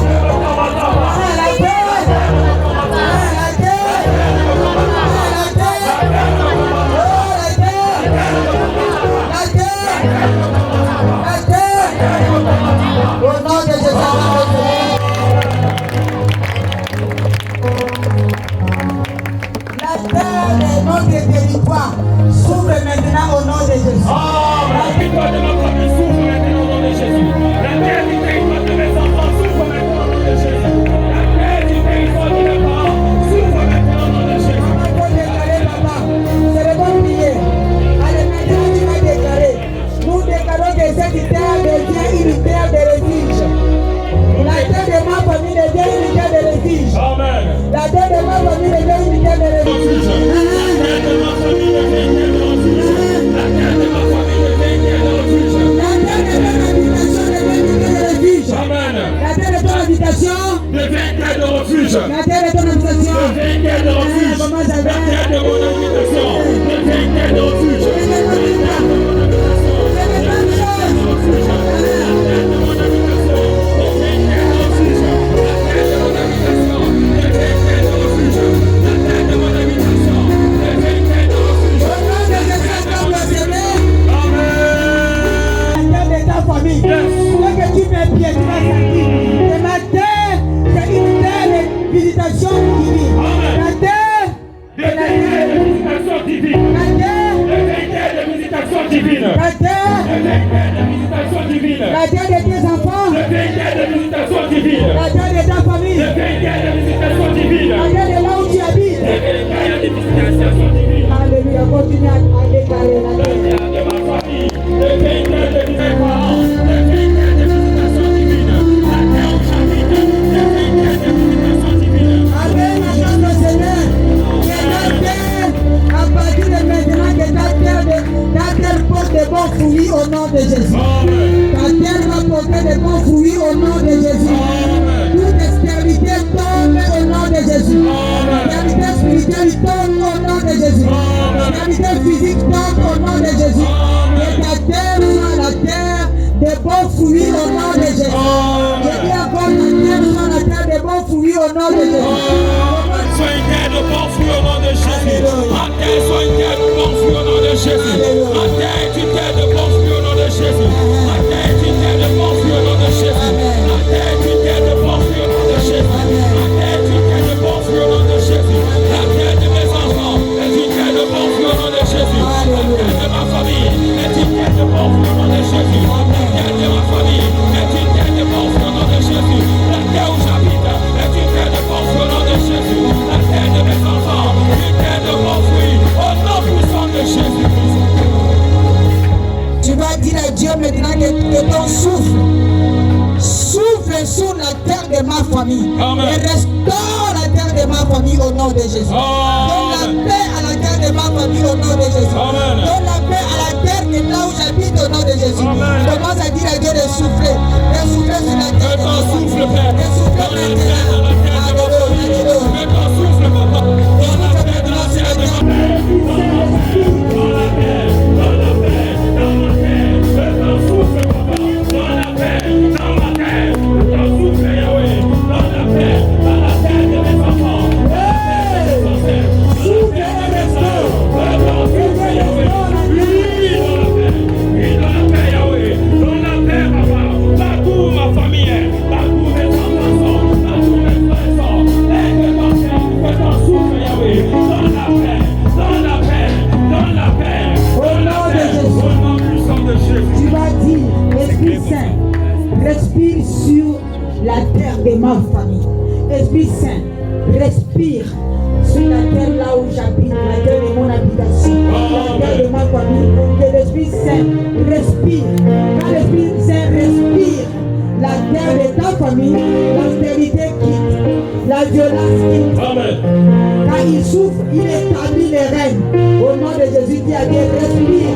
La terre. La terre. Au nom de Jésus. La terre est notre territoire. S'ouvre maintenant au nom de Jésus. La victoire de ma famille souffre maintenant au nom de Jésus. La terre du territoire de mes enfants souffre maintenant au nom de Jésus. La terre du territoire de mes parents souffre maintenant au nom de Jésus. Maman, il faut déclarer là-bas. C'est le bon prier. Allez, maintenant tu vas déclarer. Nous déclarons que cette terre devient une terre de refuge. La terre de ma famille devient une terre de refuge. Amen. La terre de ma famille devient une terre de refuge. La terre de ma famille devient une terre de refuge. La terre de ma famille devient une terre de refuge. La terre de mon habitation devient une terre de refuge. Amen. La terre de ton habitation. Devient une terre de refuge. La terre de ton habitation. Devient une terre de refuge. Comment ça La va? terre de mon habitation devient une terre de refuge. C'est une bonne chose. C'est une bonne famille. Dès que tu mets pied, tu vas sentir. Et ma terre, c'est une terre de visitation divine. La terre, c'est la terre de visitation divine. La terre, de visitation divine. la terre, De visitation divine. la terre de tes enfants. De visitation divine. La terre de ta famille. De visitation divine. La terre de là où tu habites. De visitation divine. Alléluia, continue à déclarer la terre. De ma famille. De mes parents. De visitation divine. La terre où j'habite. De visitation divine. bon fruit au nom de Jésus. Sois une terre de bon fruit au nom de Jésus. Ma terre soit une terre de bon fruit au nom de Jésus. Ma terre est une terre de bon fruit au nom de Jésus. Ma terre est une terre de bon fruit au nom de Jésus. Ma terre est une terre de bon fruit au nom de Jésus. Ma terre est une terre de bon fruit au nom de Jésus. La terre de mes enfants est une terre de bon fruit au nom de Jésus. La terre de ma famille est une terre de bon fruit au nom de Jésus. La terre de ma famille est une terre de bon fruit au nom de Jésus. La terre où j'habite est une terre de bon fruit au nom de Jésus. La terre de mes enfants, une terre de bon fruit au nom puissant de Jésus. Tu vas dire à Dieu maintenant que ton souffle souffle sur la terre de ma famille. Amen. Et restaure la terre de ma famille au nom de Jésus. Donne la paix à la terre de ma famille au nom de Jésus. Amen. Donne la paix à la terre de là où j'habite au nom de Jésus. Amen. Commence à dire à Dieu de souffler. De souffler sur la terre de ma ton famille. souffle, Père. De souffler sur la terre. Alléluia. Mets ton souffle, papa. Dans la terre de la terre de ma terre. Dans la terre, dans la terre, dans ma terre. Mets ton souffle, papa. Dans la terre, dans ma terre. Mets ton souffle, Yahweh. Dans la terre, dans la terre de mes enfants. Dans la terre de mes enfants. Dans la terre de mes soeurs. Mets ton souffle, Yahweh. Oui, dans la terre. Oui, dans la terre, Yahweh. Dans la terre, papa. Partout ma famille est. Partout mes enfants sont. Partout mes frères sont. Aide ton cœur. Mets ton souffle, Yahweh. Dans la paix. Dans la paix. Dans la paix. Au nom de Jésus. Au nom puissant de Jésus. Tu vas dire, Esprit Saint, respire sur la terre de ma famille. Esprit Saint, respire sur la terre là où j'habite, la terre de mon habitation, la terre de ma famille. Que l'Esprit Saint respire. Quand l'Esprit Saint respire, la terre de ta famille, l'austérité quitte, la violence quitte. Amen. Quand il souffre, il établit les règnes. Au nom de Jésus, qui a dit respire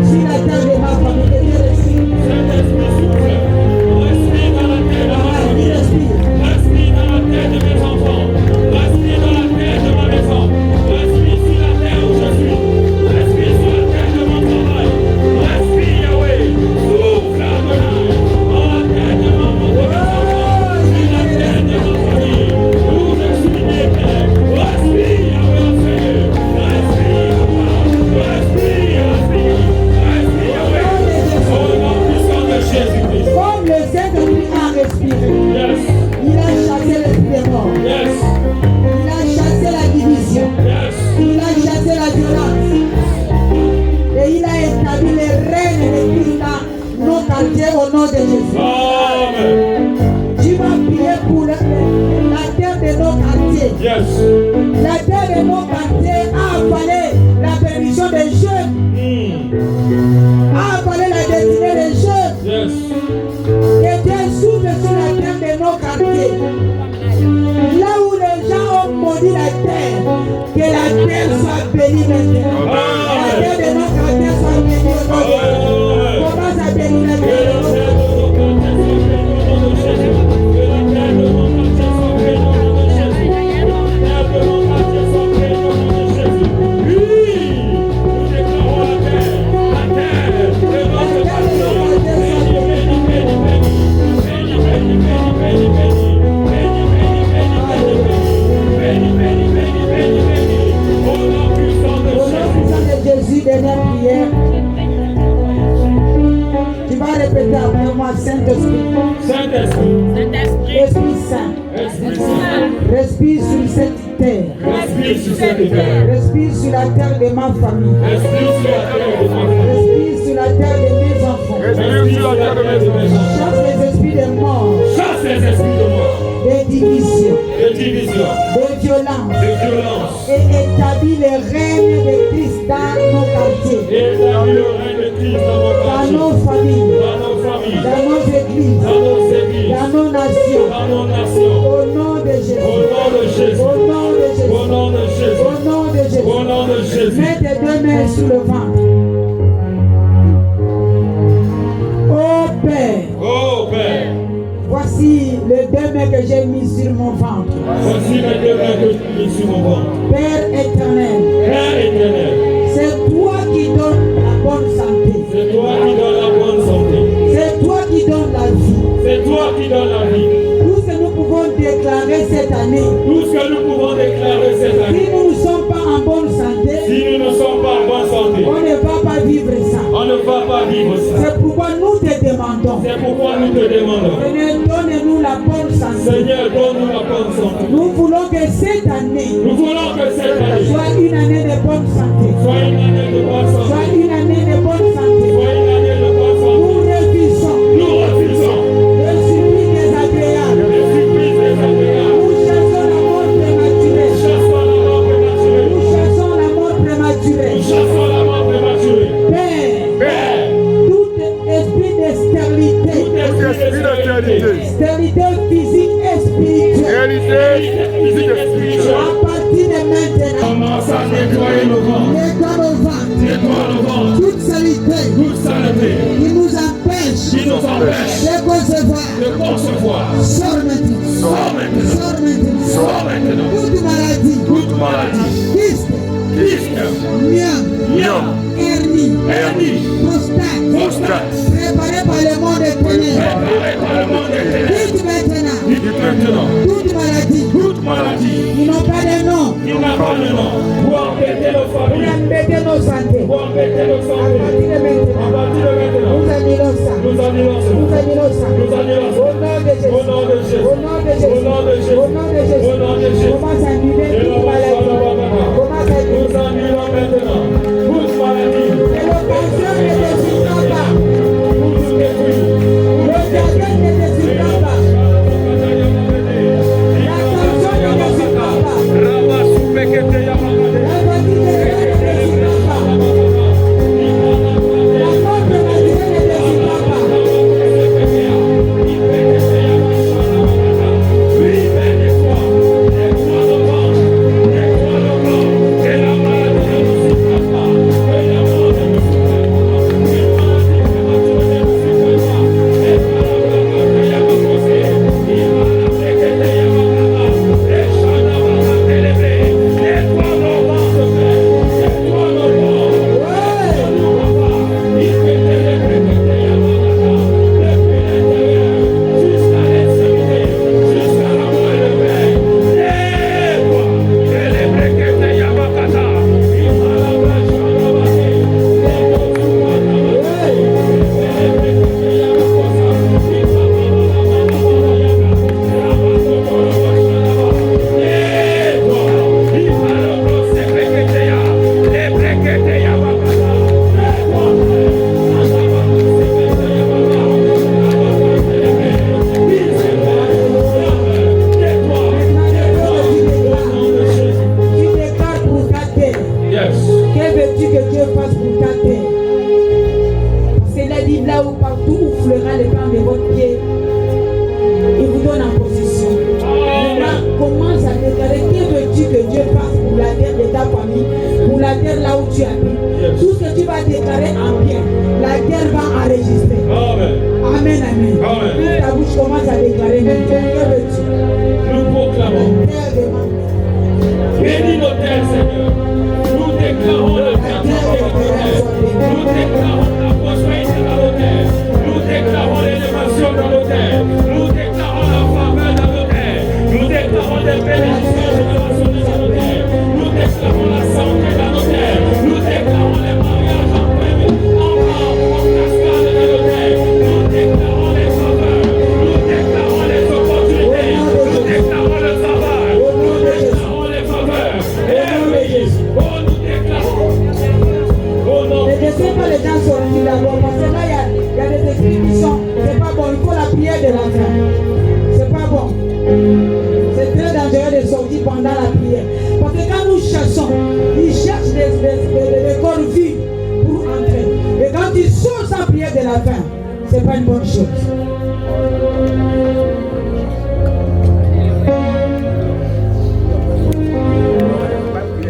sur la terre de ma famille. Que Dieu respire. Saint-Esprit souffle. Respire dans la terre de ma famille. Respire dans la terre de mes enfants. Respire dans la terre de ma maison. Respire sur la terre où je suis. Respire sur la terre de mon travail. Respire, Yahweh. Souffle, Adonai. Dans la terre de ma maison. Sur la terre de ma famille. Où je suis né, Père. Respire, Yahweh, Seigneur. Respire, Papa. Respire, respire. Respire, Yahweh. Au nom puissant de Jésus-Christ. Comme le Saint-Esprit a respiré, Yes. il a chassé l'esprit des morts. Yes. Il a chassé la division. Yes. Il a chassé la violence. Et il a établi les règnes de Christ dans nos quartiers au nom de Jésus. Amen. Tu vas prier pour la terre de nos quartiers. Yes. La terre de nos quartiers a avalé la permission des jeunes, a avalé la destinée des jeunes. Yes. Que Dieu souffle sur la terre de nos quartiers. Là où les gens ont maudit la terre, que la terre soit bénie maintenant. La terre de nos quartiers soit bénie au nom de Jésus. Commence à bénir la terre de nos quartiers. Dernière prière. Tu vas répéter après moi, Saint-Esprit. Saint-Esprit. Esprit Saint. Esprit Saint. Respire sur cette terre. Respire sur cette terre. Respire sur la terre de ma famille. Respire sur la terre de ma famille. Respire sur la terre de mes enfants. Respire sur la terre de mes enfants. Chasse les esprits de mort, Chasse les esprits de mort, de division, de division, de violence. de violence. Et établis les règnes de Christ dans nos quartiers, Et établis le règne de Christ dans nos dans quartiers, nos familles, dans nos familles, dans nos églises, dans nos églises, dans nos nations. dans nos nations. Au nom de Jésus. Au nom de Jésus. Au nom de Jésus. Au nom de Jésus. Au nom de Jésus. Au nom de Jésus. Mets tes deux mains sur le ventre. Oh Père, Oh Père, voici les deux mains que j'ai mis sur mon ventre. voici les deux mains que j'ai mis sur mon ventre. Père éternel, Père éternel, c'est toi qui donnes la bonne santé. c'est toi qui donnes la bonne santé. C'est toi qui donnes la vie. C'est toi qui donnes la vie. Tout ce que nous pouvons déclarer, c'est demandons. Seigneur, donne-nous la bonne santé. Seigneur, donne-nous la bonne santé. Nous voulons que cette année Nous voulons que cette année soit une année de bonne santé. soit une année de bonne Soit santé. une année de bonne santé. Soit une année de bonne santé. Nous refusons Nous refusons les surprises désagréables. les surprises désagréables. Nous chassons la mort prématurée. Chassons la mort prématurée. Nous chassons la mort prématurée. Nous chassons la mort prématurée. Père, Père, tout esprit de stérilité, stérilité physique et spirituelle, à partir de maintenant, commence à nettoyer nos ventres. nettoie nos ventres, Nettoie nos ventres. toute saleté Toute saleté qui nous empêche qui nous empêche de concevoir, de concevoir. sors maintenant, Sors maintenant. sors maintenant, Sors maintenant. toute maladie, Toute maladie. kyste, Kyste. myome, Myome. hernie, Hernie. prostate, Prostate. préparé par le monde des ténèbres, Préparé par le monde des ténèbres. dites maintenant, Dites maintenant. toute maladie, Toute maladie. ils n'ont pas de nom, Il n'a pas de nom. Pour embêter nos pour familles. embêter nos santé. Pour embêter nos À santé. partir de À maintenant, partir de maintenant. nous annulons ça. Nous annulons ça. Nous annulons ça. Nous annulons Au ça. nom de Jésus. Au nom de Jésus. Au nom de Jésus. Au nom de Jésus. Au nom de Jésus. Au nom de Jésus. Commence à annuler Et toute là, maladie. Commence à nous annuler. annulons maintenant toute maladie. Et le cancer ne décidera pas. Nous nous détruisons. Le diabète ne décidera pas. La tension ne décidera pas. L'infertilité ne décidera pas. La mort prématurée ne décidera pas. Tu déclares pour ta terre. Yes. Que veux-tu que Dieu fasse pour ta terre? C'est la Bible là où partout où fleura le plan de votre pied, il vous donne en position. Maintenant, commence à déclarer que veux-tu que Dieu fasse pour la terre de ta famille, pour la terre là où tu habites. Tout ce que tu vas déclarer en bien, la terre va enregistrer. Amen. Amen, amen. Amen. Ouvre ta bouche, commence à déclarer maintenant. Que veux-tu? Nous proclamons. Terre demande. Bénis nos terres, Seigneur. Nous déclarons la terre dans nos terres. Nous déclarons la prospérité dans nos terres. Nous déclarons l'élévation dans nos terres. Nous déclarons la faveur dans nos terres. Nous déclarons des bénédictions générationnelles dans nos terres. Nous déclarons la santé dans nos terres. Nous déclarons les mariages en paix, en cascade dans nos terres. Nous déclarons les faveurs. Nous déclarons les opportunités. Nous déclarons le travail. Nous déclarons les faveurs. Et oui, oh, nous déclarons. Oh non. Ne laissez pas les gens sortir d'abord parce que là, il y a des esprits qui sont. C'est pas bon, il faut la prière de la fin. C'est pas bon. C'est très dangereux de sortir pendant la prière. Parce que quand nous chassons, ils cherchent des corps vides pour entrer. Et quand ils sortent sans prière de la fin, c'est pas une bonne chose.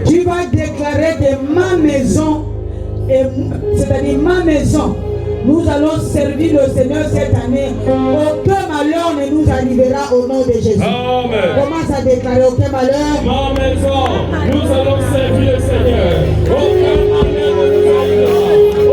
Tu vas déclarer que ma maison, c'est-à-dire ma maison, nous allons servir le Seigneur cette année. Aucun malheur ne nous arrivera au nom de Jésus. Amen. Commence à déclarer aucun malheur. Ma maison, nous allons servir le Seigneur. Aucun malheur ne nous arrivera.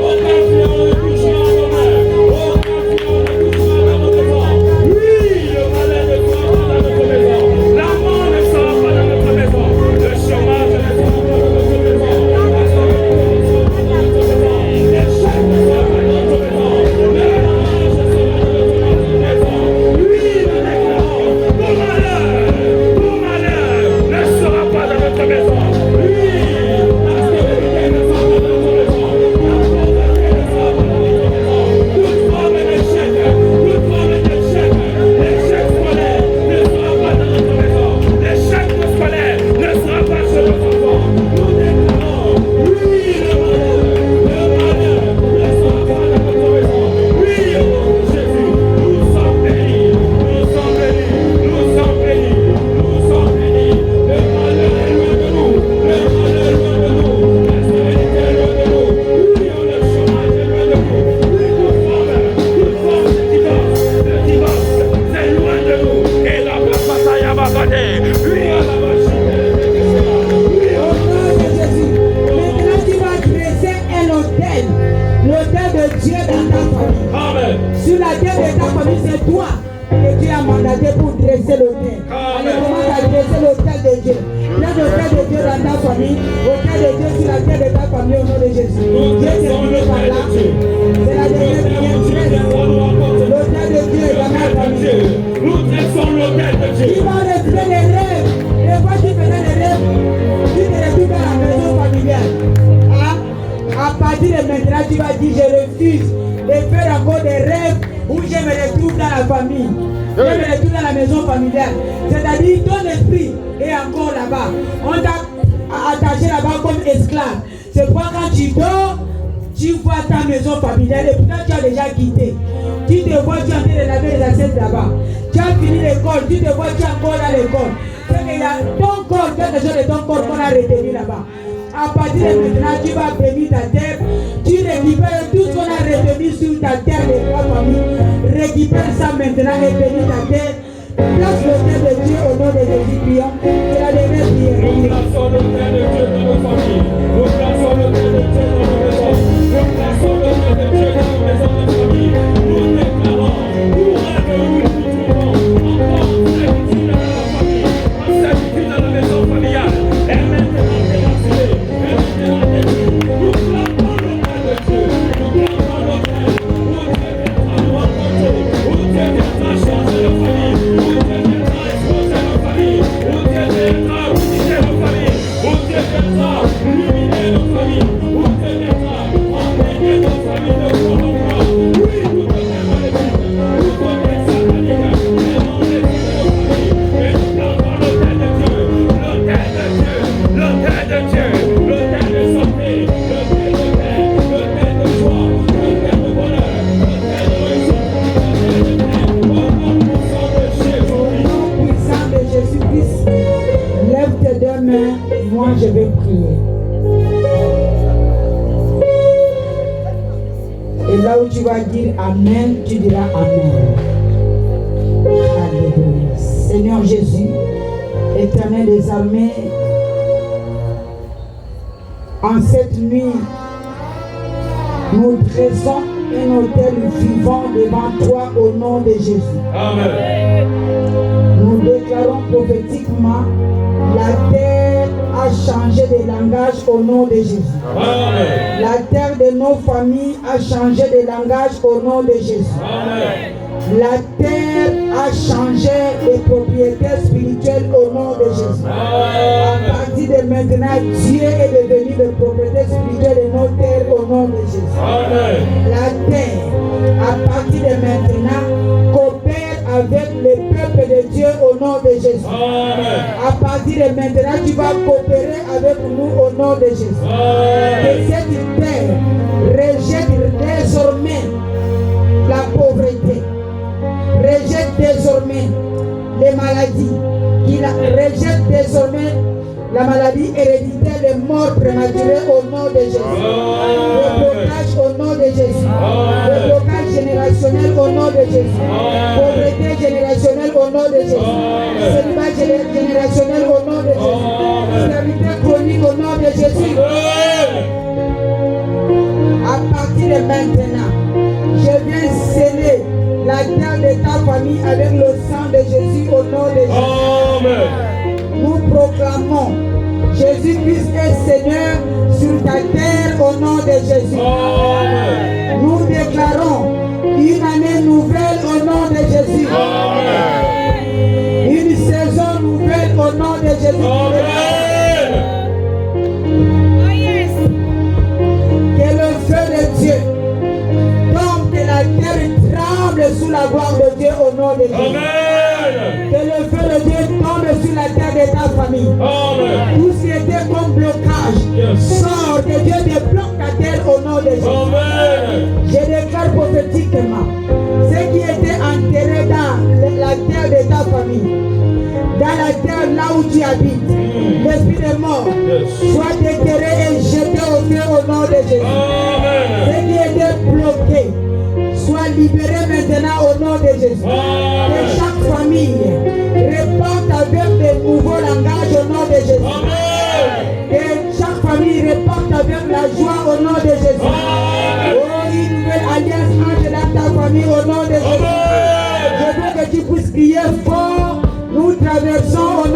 Aucun fléau ne touchera nos mains. Aucun fléau ne touchera dans notre maison. Oui, le malheur ne sera pas dans notre maison. La mort ne sera pas dans notre maison. Le chômage ne sera pas dans notre maison. La santé ne sera pas dans notre maison. Les chèques ne seront pas dans notre maison. Le ménage ne sera pas dans notre maison. que Dieu a mandaté pour dresser l'autel. Allez, commence à dresser l'autel de Dieu. Laisse l'autel de Dieu dans ta famille, l'autel de Dieu sur la terre de ta famille au nom de Jésus. Dieu termine par là. C'est la dernière prière. L'autel de Dieu est dans ma famille. Nous dressons l'autel de Dieu. Il va rester les rêves. Et quand tu faisais les rêves, tu te retrouves dans la maison familiale. Hein? À partir de maintenant, tu vas dire, je refuse de faire encore des rêves où je me retrouve dans la famille. Je me retrouve dans la maison familiale. C'est-à-dire, ton esprit est encore là-bas. On t'a attaché là-bas comme esclave. C'est pourquoi quand tu dors, tu vois ta maison familiale et pourtant tu as déjà quitté. Tu te vois, tu es en train de laver les assiettes là-bas. Tu as fini l'école, tu te vois, tu es encore dans l'école. C'est qu'il y a ton corps, quelque chose de ton corps qu'on a retenu là-bas. À partir de maintenant, tu vas bénir ta terre. Tu récupères tout ce qu'on a retenu sur ta terre de ta famille. Récupère ça maintenant et bénis ta terre. Place l'autel de Dieu au nom de Jésus, prions. C'est la dernière prière. Nous plaçons l'autel de Dieu dans nos familles. Nous plaçons l'autel de Dieu dans nos maisons. Nous plaçons l'autel de Dieu dans nos maisons de famille. Nous déclarons, nous rêvons, nous trouvons encore servitude dans la famille, en servitude dans la maison familiale. Et maintenant, déraciné, et maintenant, détruit. Nous clamons l'autel de Dieu. Nous clamons l'autel. Où Dieu viendra nous rencontrer. Où Dieu viendra changer nos familles. Où Dieu viendra exposer nos familles. Où Dieu viendra unifier nos familles. Où Dieu viendra illuminer nos familles. Où Dieu viendra emmener nos familles de corps en corps. Oui, nous donnons les vies. Nous donnons sataniques. Et non les vies de nos familles. Et nous clamons l'autel de Dieu. L'autel de Dieu. L'autel de Dieu. L'autel de santé. L'autel de paix. L'autel de joie. L'autel de bonheur. L'autel de réussite. L'autel de paix. Au nom puissant de Jésus. Au nom puissant de Jésus-Christ, lève tes deux mains, moi je vais prier. Et là où tu vas dire Amen, tu diras Amen. Alléluia. Seigneur Jésus, Éternel des armées, en cette nuit, nous dressons un autel vivant devant toi au nom de Jésus. Amen. Nous déclarons prophétiquement, la terre a changé de langage au nom de Jésus. Amen. La terre de nos familles a changé de langage au nom de Jésus. Amen. La terre a changé de propriétaire spirituelle au nom de Jésus. À partir de maintenant, Dieu est devenu le propriétaire spirituel de nos terres au nom de Jésus. Amen. La terre, à partir de maintenant, coopère avec le peuple de Dieu au nom de Jésus. Amen. À partir de maintenant, tu vas coopérer avec nous au nom de Jésus. Amen. Que cette terre rejette désormais la pauvreté, rejette désormais les maladies, rejette désormais la maladie héréditaire, les morts prématurées au nom de Jésus. Le blocage au nom de Jésus. Le blocage générationnel au nom de Jésus. Pauvreté générationnelle au nom de Jésus. Célibat générationnel au nom de Jésus. Serviteur chronique au nom de Jésus. À partir de maintenant, je viens sceller la terre de ta famille avec le sang de Jésus au nom de Jésus. Amen. Nous proclamons Jésus-Christ est Seigneur sur ta terre au nom de Jésus. Amen. Nous déclarons une année nouvelle au nom de Jésus. Amen. Une saison nouvelle au nom de Jésus. Amen. Que le feu de Dieu tombe, que la terre tremble sous la gloire de Dieu au nom de Jésus. Amen. Que le feu de Dieu tombe sur la terre de ta famille. Amen. Tout ce qui était comme blocage, Yes. sort, que Dieu débloque ta terre au nom de Jésus. Amen. Je déclare prophétiquement, ce qui était enterré dans la terre de ta famille, dans la terre là où tu habites, l'esprit de mort, Yes. soit déterré et jeté au feu au nom de Jésus. Amen. Ce qui était bloqué, soit libéré maintenant au nom de Jésus. Que Amen. chaque famille répande avec de nouveaux langages au nom de Jésus. Amen. Que chaque famille répande avec la joie au nom de Jésus. Amen. Oh, une nouvelle alliance entre dans ta famille au nom de Jésus. Je veux que qui puisse crier fort, nous traversons au